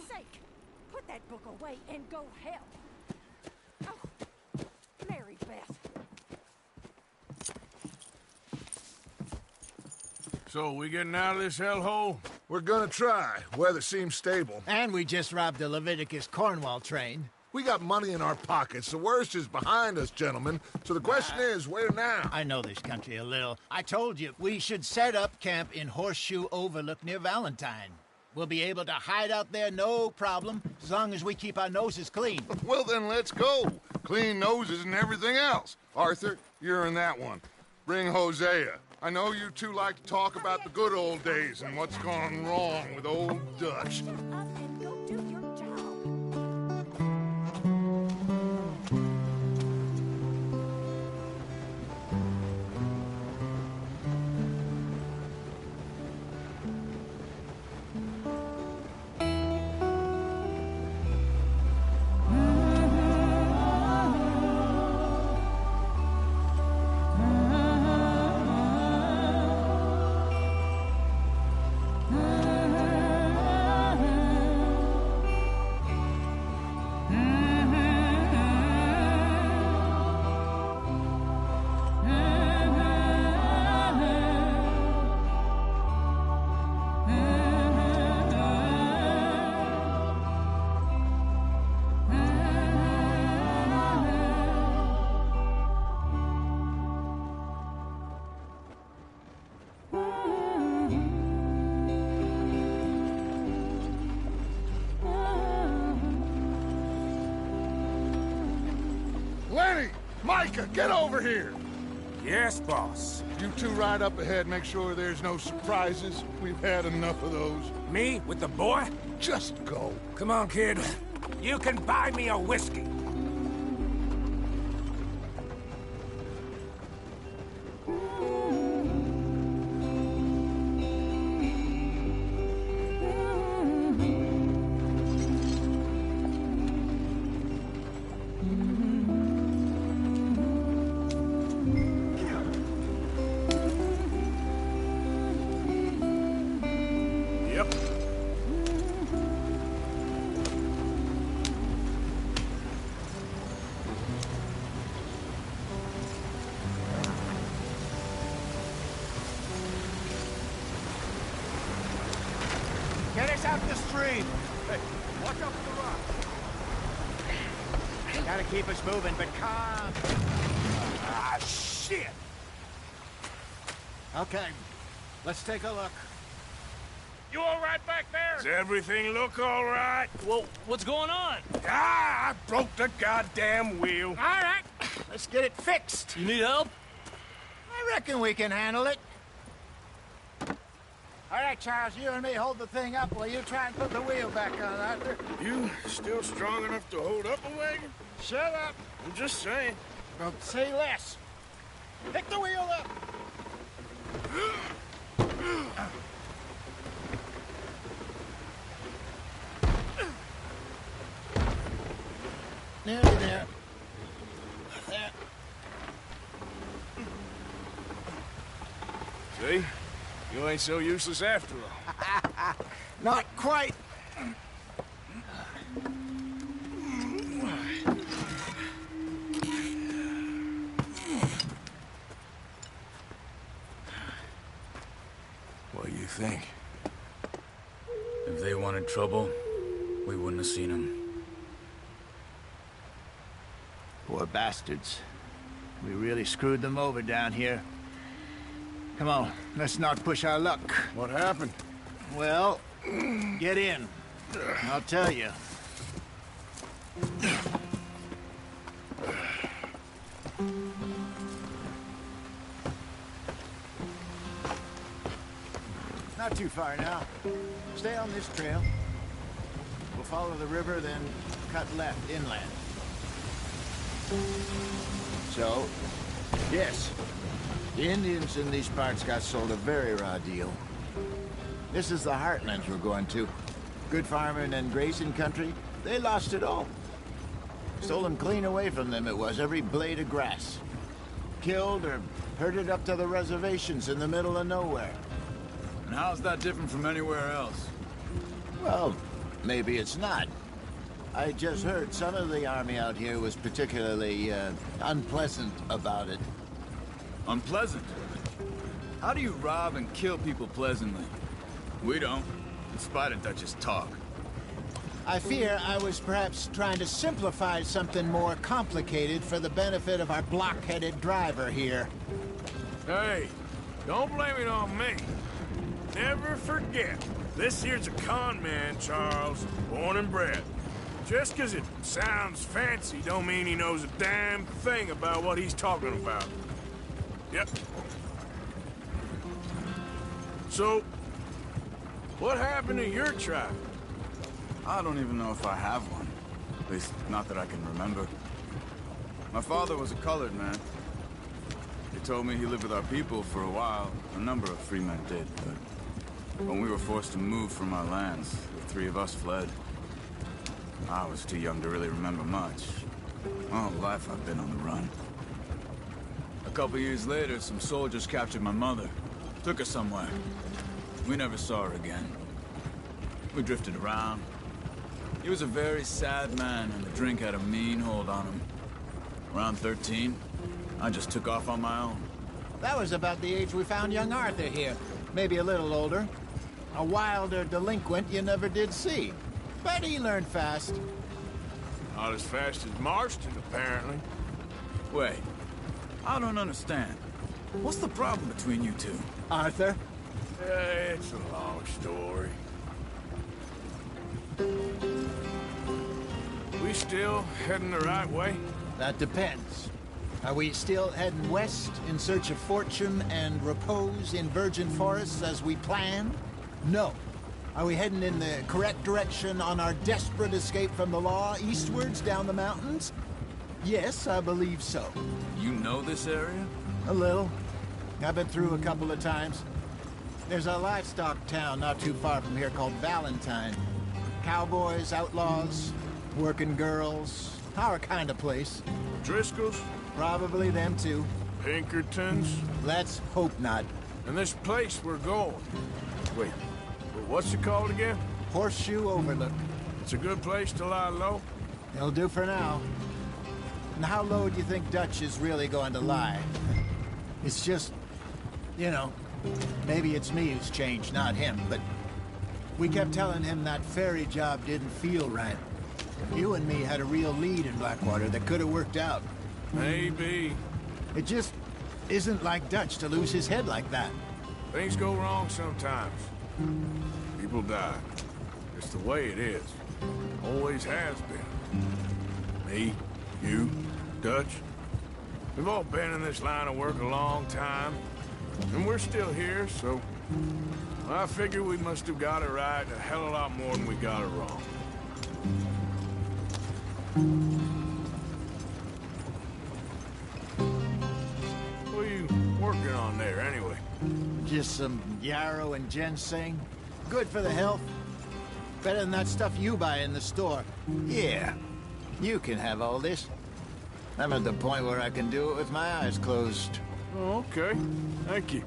Sake, put that book away and go help. Oh, Mary Beth. So, we getting out of this hellhole? We're gonna try. Weather seems stable. And we just robbed a Leviticus Cornwall train. We got money in our pockets. The worst is behind us, gentlemen. So the question is, where now? I know this country a little. I told you, we should set up camp in Horseshoe Overlook near Valentine. We'll be able to hide out there, no problem, as long as we keep our noses clean. Well, then let's go. Clean noses and everything else. Arthur, you're in that one. Bring Hosea. I know you two like to talk about the good old days and what's gone wrong with old Dutch. Micah, get over here! Yes, boss. You two ride up ahead, make sure there's no surprises. We've had enough of those. Me with the boy? Just go. Come on, kid. You can buy me a whiskey. Get us out the stream. Hey, watch out for the rock. Gotta keep us moving, but calm. Ah, shit! Okay, let's take a look. You all right back there? Does everything look all right? Well, what's going on? Ah, I broke the goddamn wheel. All right, let's get it fixed. You need help? I reckon we can handle it. All right, Charles, you and me hold the thing up while you try and put the wheel back on, Arthur. You still strong enough to hold up a wagon? Shut up. I'm just saying. Well, say less. Pick the wheel up. Nearly there. There. See? You ain't so useless after all. Not quite. What do you think? If they wanted trouble, we wouldn't have seen them. Poor bastards. We really screwed them over down here. Come on, let's not push our luck. What happened? Well, get in. I'll tell you. Not too far now. Stay on this trail. We'll follow the river, then cut left inland. So, yes, the Indians in these parts got sold a very raw deal. This is the heartlands we're going to. Good farming and grazing country, they lost it all. Stolen clean away from them it was, every blade of grass. Killed or herded up to the reservations in the middle of nowhere. And how's that different from anywhere else? Well, maybe it's not. I just heard some of the army out here was particularly, unpleasant about it. Unpleasant? How do you rob and kill people pleasantly? We don't, in spite of Dutch's talk. I fear I was perhaps trying to simplify something more complicated for the benefit of our block-headed driver here. Hey, don't blame it on me. Never forget, this here's a con man, Charles, born and bred. Just 'cause it sounds fancy don't mean he knows a damn thing about what he's talking about. Yep. So, what happened to your tribe? I don't even know if I have one. At least, not that I can remember. My father was a colored man. He told me he lived with our people for a while. A number of free men did, but when we were forced to move from our lands, the three of us fled. I was too young to really remember much. All life I've been on the run. A couple years later, some soldiers captured my mother. Took her somewhere. We never saw her again. We drifted around. He was a very sad man, and the drink had a mean hold on him. Around 13, I just took off on my own. That was about the age we found young Arthur here. Maybe a little older. A wilder delinquent you never did see. But he learned fast. Not as fast as Marston, apparently. Wait, I don't understand. What's the problem between you two? Arthur? It's a long story. We still heading the right way? That depends. Are we still heading west in search of fortune and repose in virgin forests as we planned? No. Are we heading in the correct direction on our desperate escape from the law eastwards down the mountains? Yes, I believe so. You know this area? A little. I've been through a couple of times. There's a livestock town not too far from here called Valentine. Cowboys, outlaws, working girls, our kind of place. Driscoll's? Probably them too. Pinkertons? Let's hope not. And this place we're going. Wait, what's it called again? Horseshoe Overlook. It's a good place to lie low? It'll do for now. And how low do you think Dutch is really going to lie? It's just, you know, maybe it's me who's changed, not him, but we kept telling him that ferry job didn't feel right. You and me had a real lead in Blackwater that could have worked out. Maybe. It just isn't like Dutch to lose his head like that. Things go wrong sometimes. People die. It's the way it is. Always has been. Me, you, Dutch. We've all been in this line of work a long time. And we're still here, so... I figure we must have got it right a hell of a lot more than we got it wrong. What are you working on there, anyway? Just some yarrow and ginseng. Good for the health. Better than that stuff you buy in the store. Yeah, you can have all this. I'm at the point where I can do it with my eyes closed. Oh, okay. Thank you.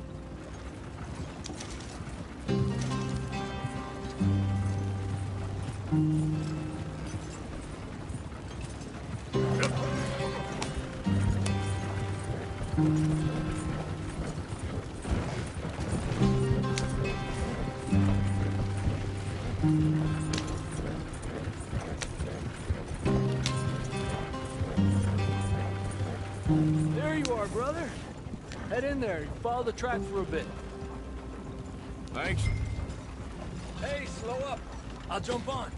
There you are, brother. Head in there. Follow the track for a bit. Thanks. Hey, slow up. I'll jump on.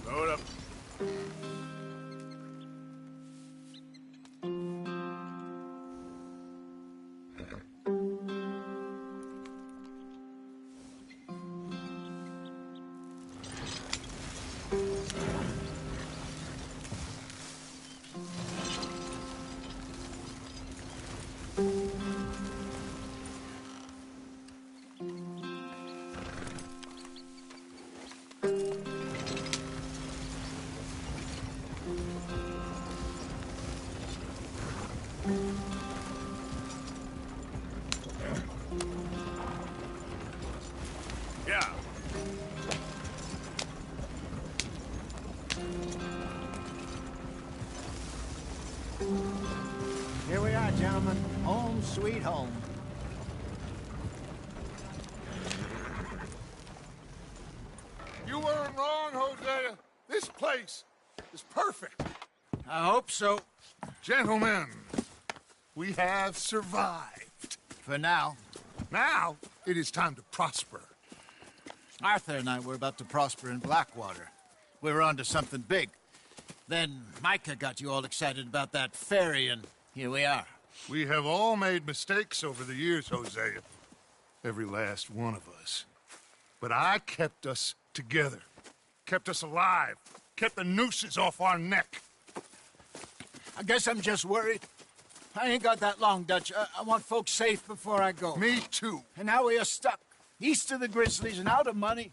Slow it up. Yeah. Here we are, gentlemen. Home sweet home. You weren't wrong, Hosea. This place is perfect. I hope so. Gentlemen, we have survived. For now. Now, it is time to prosper. Arthur and I were about to prosper in Blackwater. We were on to something big. Then Micah got you all excited about that ferry, and here we are. We have all made mistakes over the years, Hosea. Every last one of us. But I kept us together. Kept us alive. Kept the nooses off our neck. I guess I'm just worried. I ain't got that long, Dutch. I want folks safe before I go. Me too. And now we are stuck, east of the Grizzlies and out of money,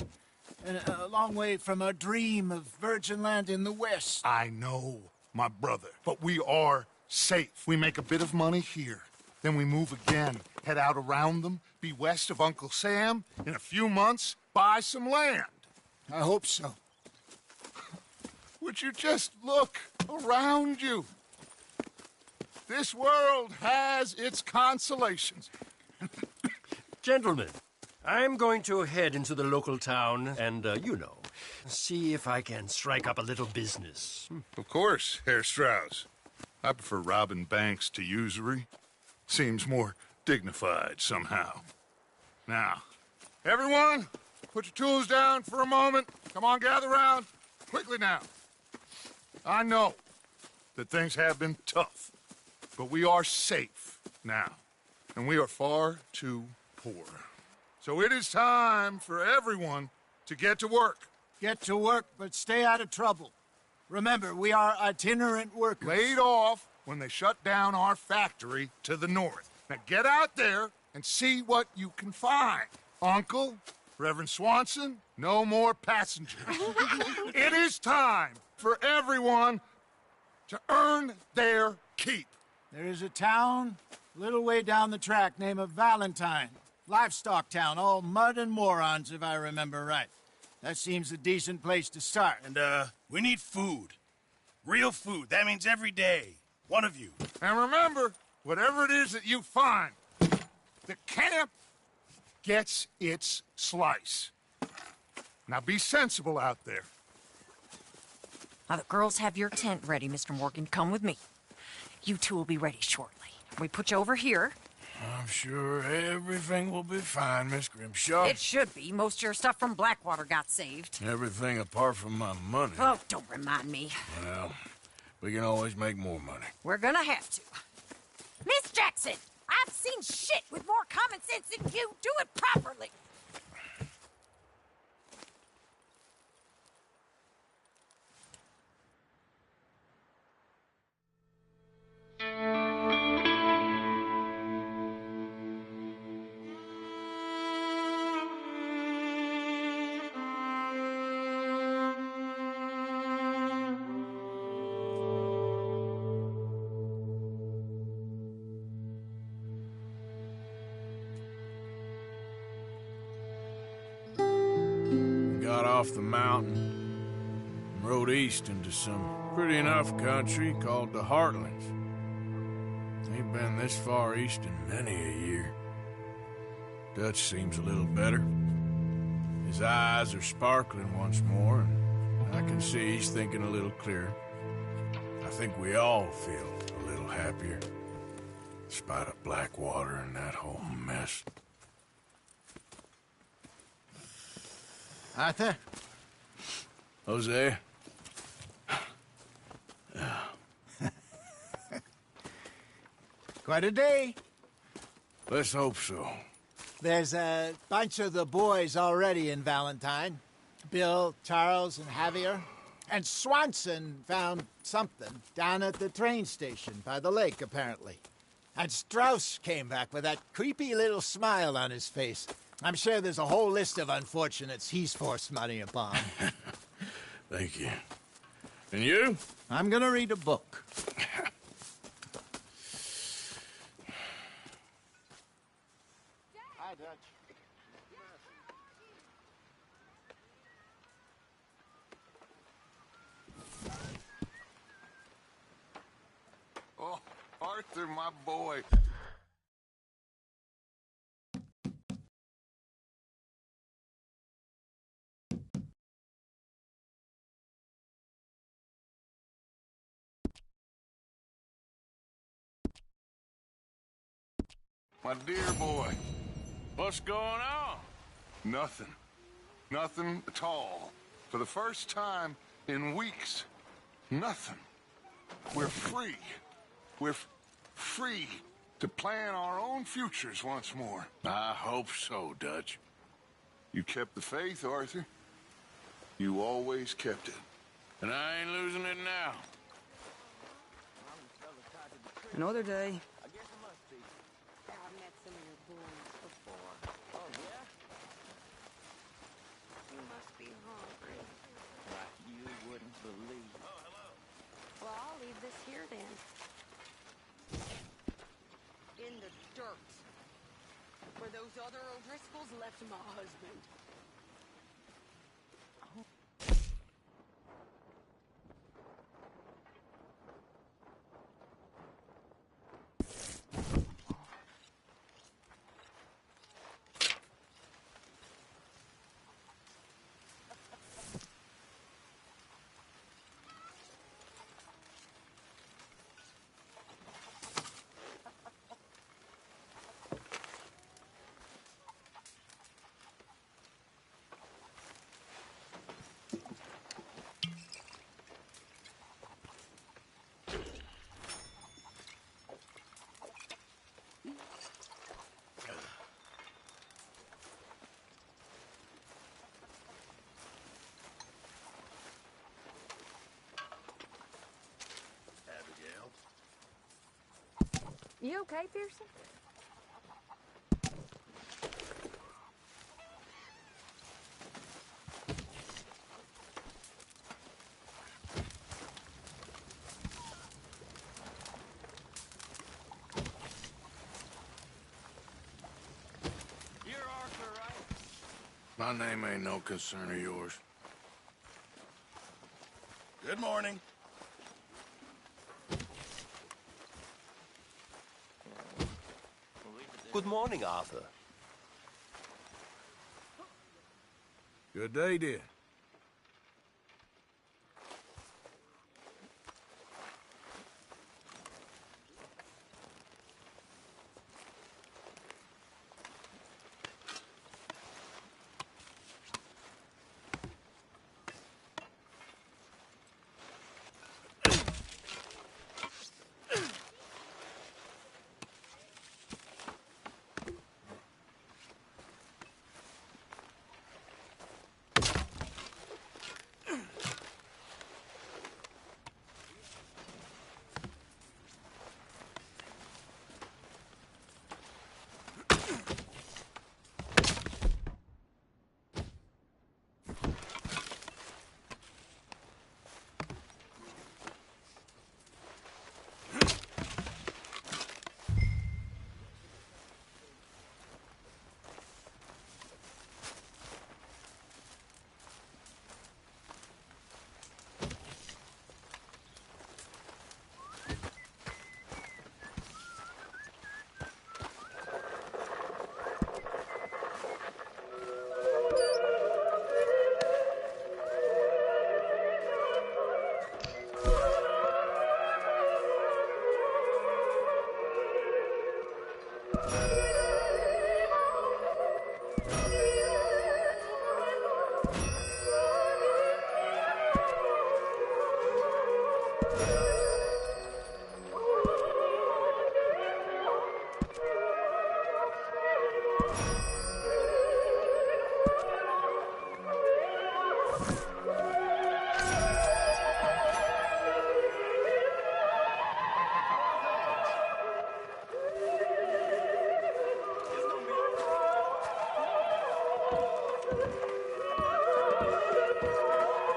and a long way from our dream of virgin land in the west. I know, my brother, but we are safe. We make a bit of money here. Then we move again, head out around them, be west of Uncle Sam. In a few months, buy some land. I hope so. Would you just look around you? This world has its consolations. Gentlemen, I'm going to head into the local town and, you know, see if I can strike up a little business. Of course, Herr Strauss. I prefer robbing banks to usury. Seems more dignified somehow. Now, everyone, put your tools down for a moment. Come on, gather round. Quickly now. I know that things have been tough, but we are safe now, and we are far too poor. So it is time for everyone to get to work. Get to work, but stay out of trouble. Remember, we are itinerant workers. Laid off when they shut down our factory to the north. Now get out there and see what you can find. Uncle, Reverend Swanson, no more passengers. It is time for everyone to earn their keep. There is a town a little way down the track named Valentine. Livestock town, all mud and morons, if I remember right. That seems a decent place to start. And, we need food. Real food. That means every day. One of you. And remember, whatever it is that you find, the camp gets its slice. Now be sensible out there. Now the girls have your tent ready, Mr. Morgan. Come with me. You two will be ready shortly. We put you over here. I'm sure everything will be fine, Miss Grimshaw. It should be. Most of your stuff from Blackwater got saved. Everything apart from my money. Oh, don't remind me. Well, we can always make more money. We're gonna have to. Miss Jackson, I've seen shit with more common sense than you. Do it properly. Got off the mountain and rode east into some pretty enough country called the Heartlands. Ain't been this far east in many a year. Dutch seems a little better. His eyes are sparkling once more, and I can see he's thinking a little clearer. I think we all feel a little happier, in spite of Blackwater and that whole mess. Arthur? Jose? Quite a day. Let's hope so. There's a bunch of the boys already in Valentine. Bill, Charles, and Javier. And Swanson found something down at the train station by the lake, apparently. And Strauss came back with that creepy little smile on his face. I'm sure there's a whole list of unfortunates he's forced money upon. Thank you. And you? I'm gonna read a book. Hi, Dutch. Oh, Arthur, my boy. My dear boy. What's going on? Nothing. Nothing at all. For the first time in weeks, nothing. We're free. We're free to plan our own futures once more. I hope so, Dutch. You kept the faith, Arthur. You always kept it. And I ain't losing it now. Another day. I've met some of your boys before. Oh, yeah? You must be hungry. Like you wouldn't believe. Oh, hello. Well, I'll leave this here then. In the dirt. Where those other O'Driscolls left my husband. You okay, Pearson? You're Arthur, right? My name ain't no concern of yours. Good morning. Good morning, Arthur. Good day, dear.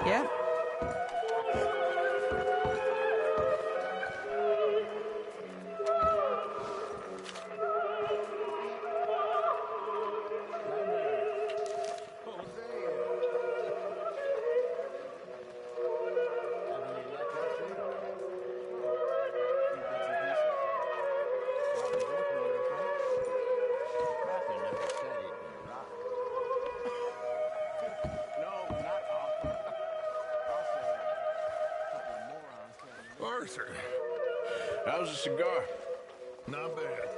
Yeah. Arthur, how's a cigar? Not bad,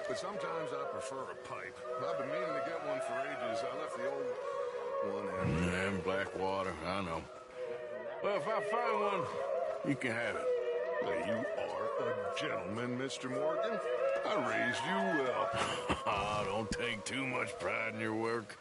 but sometimes I prefer a pipe. I've been meaning to get one for ages. I left the old one in. Yeah, in Blackwater, I know. Well, if I find one, you can have it. Hey, you are a gentleman, Mr. Morgan. I raised you well. Don't take too much pride in your work.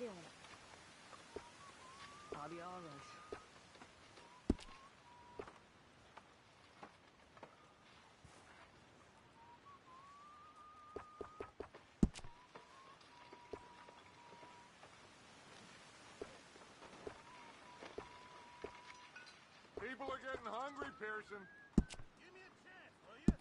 doing it. I'll be all right. People are getting hungry, Pearson. Give me a chance, will you?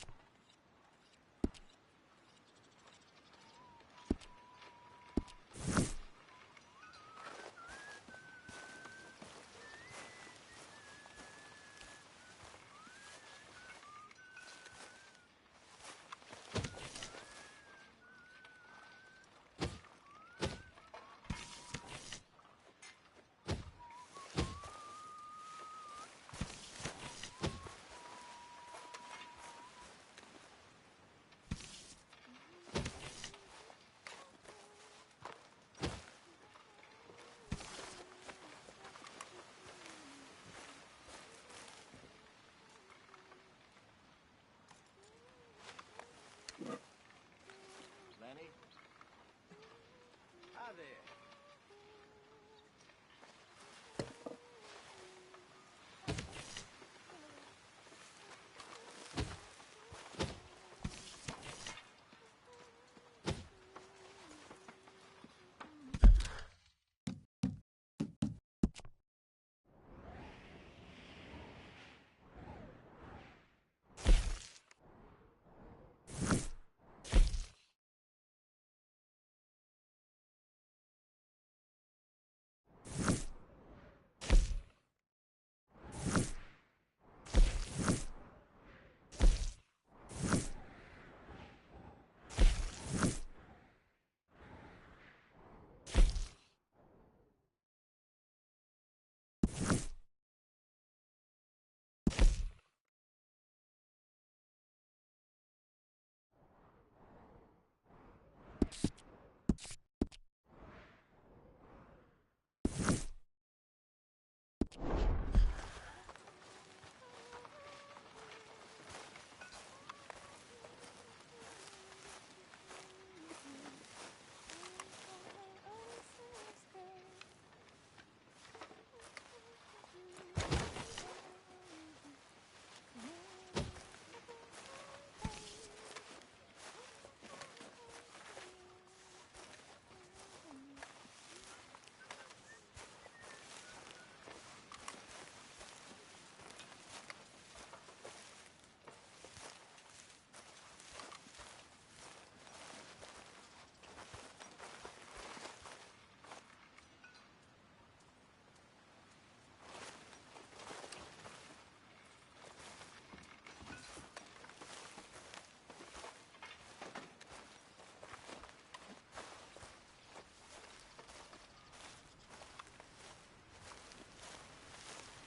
Lenny? Hi there.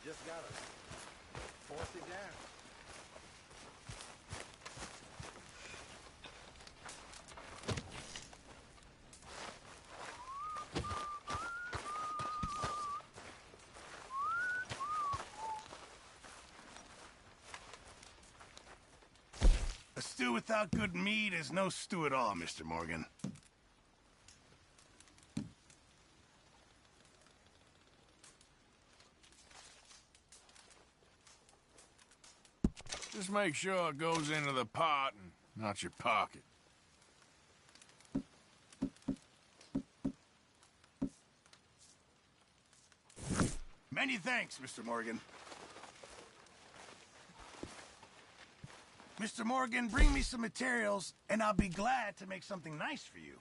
Just gotta force it down. A stew without good meat is no stew at all, Mr. Morgan. Just make sure it goes into the pot and not your pocket. Many thanks, Mr. Morgan. Mr. Morgan, bring me some materials, and I'll be glad to make something nice for you.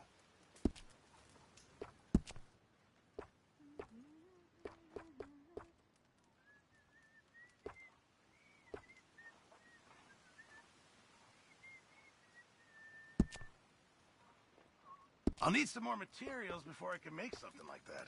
I'll need some more materials before I can make something like that.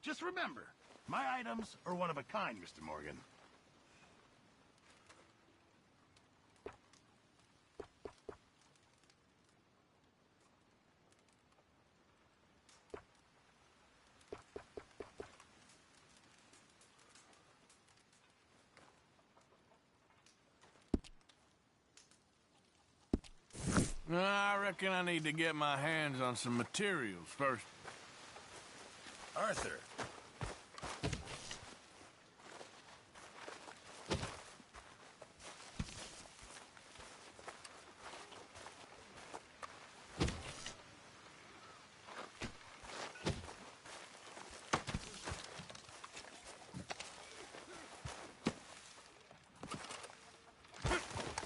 Just remember, my items are one of a kind, Mr. Morgan. I reckon I need to get my hands on some materials first. Arthur.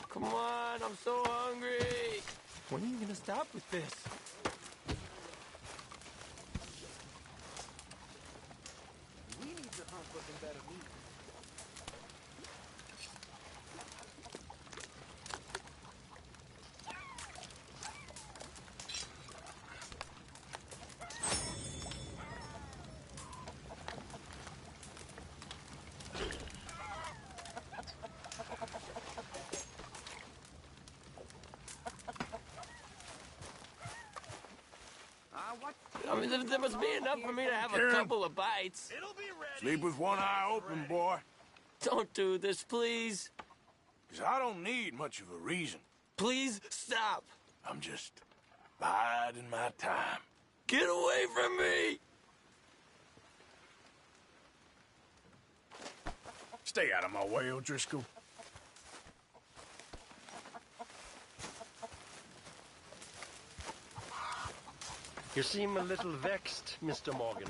Come on, I'm so hungry. When are you gonna stop with this? We need to hunt for some better meat. I mean, there must be enough for me to have a couple of bites. Sleep with one eye open, boy. Don't do this, please. 'Cause I don't need much of a reason. Please stop. I'm just biding my time. Get away from me! Stay out of my way, O'Driscoll. You seem a little vexed, Mr. Morgan.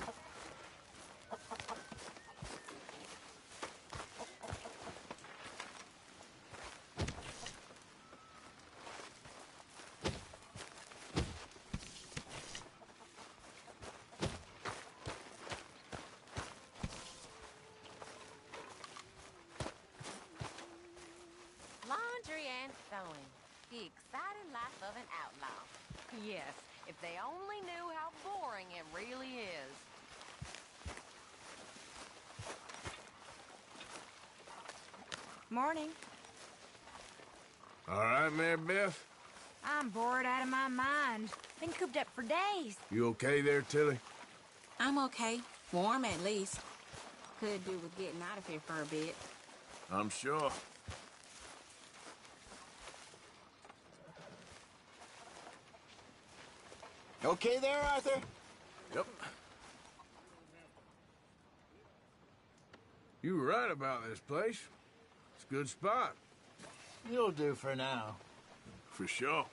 Laundry and sewing. The exciting life of an outlaw. Yes, if they only knew how boring it really is. Morning. All right, Mary Beth? I'm bored out of my mind. Been cooped up for days. You okay there, Tilly? I'm okay. Warm, at least. Could do with getting out of here for a bit. I'm sure. Okay there, Arthur? Yep. You were right about this place. It's a good spot. You'll do for now. For sure.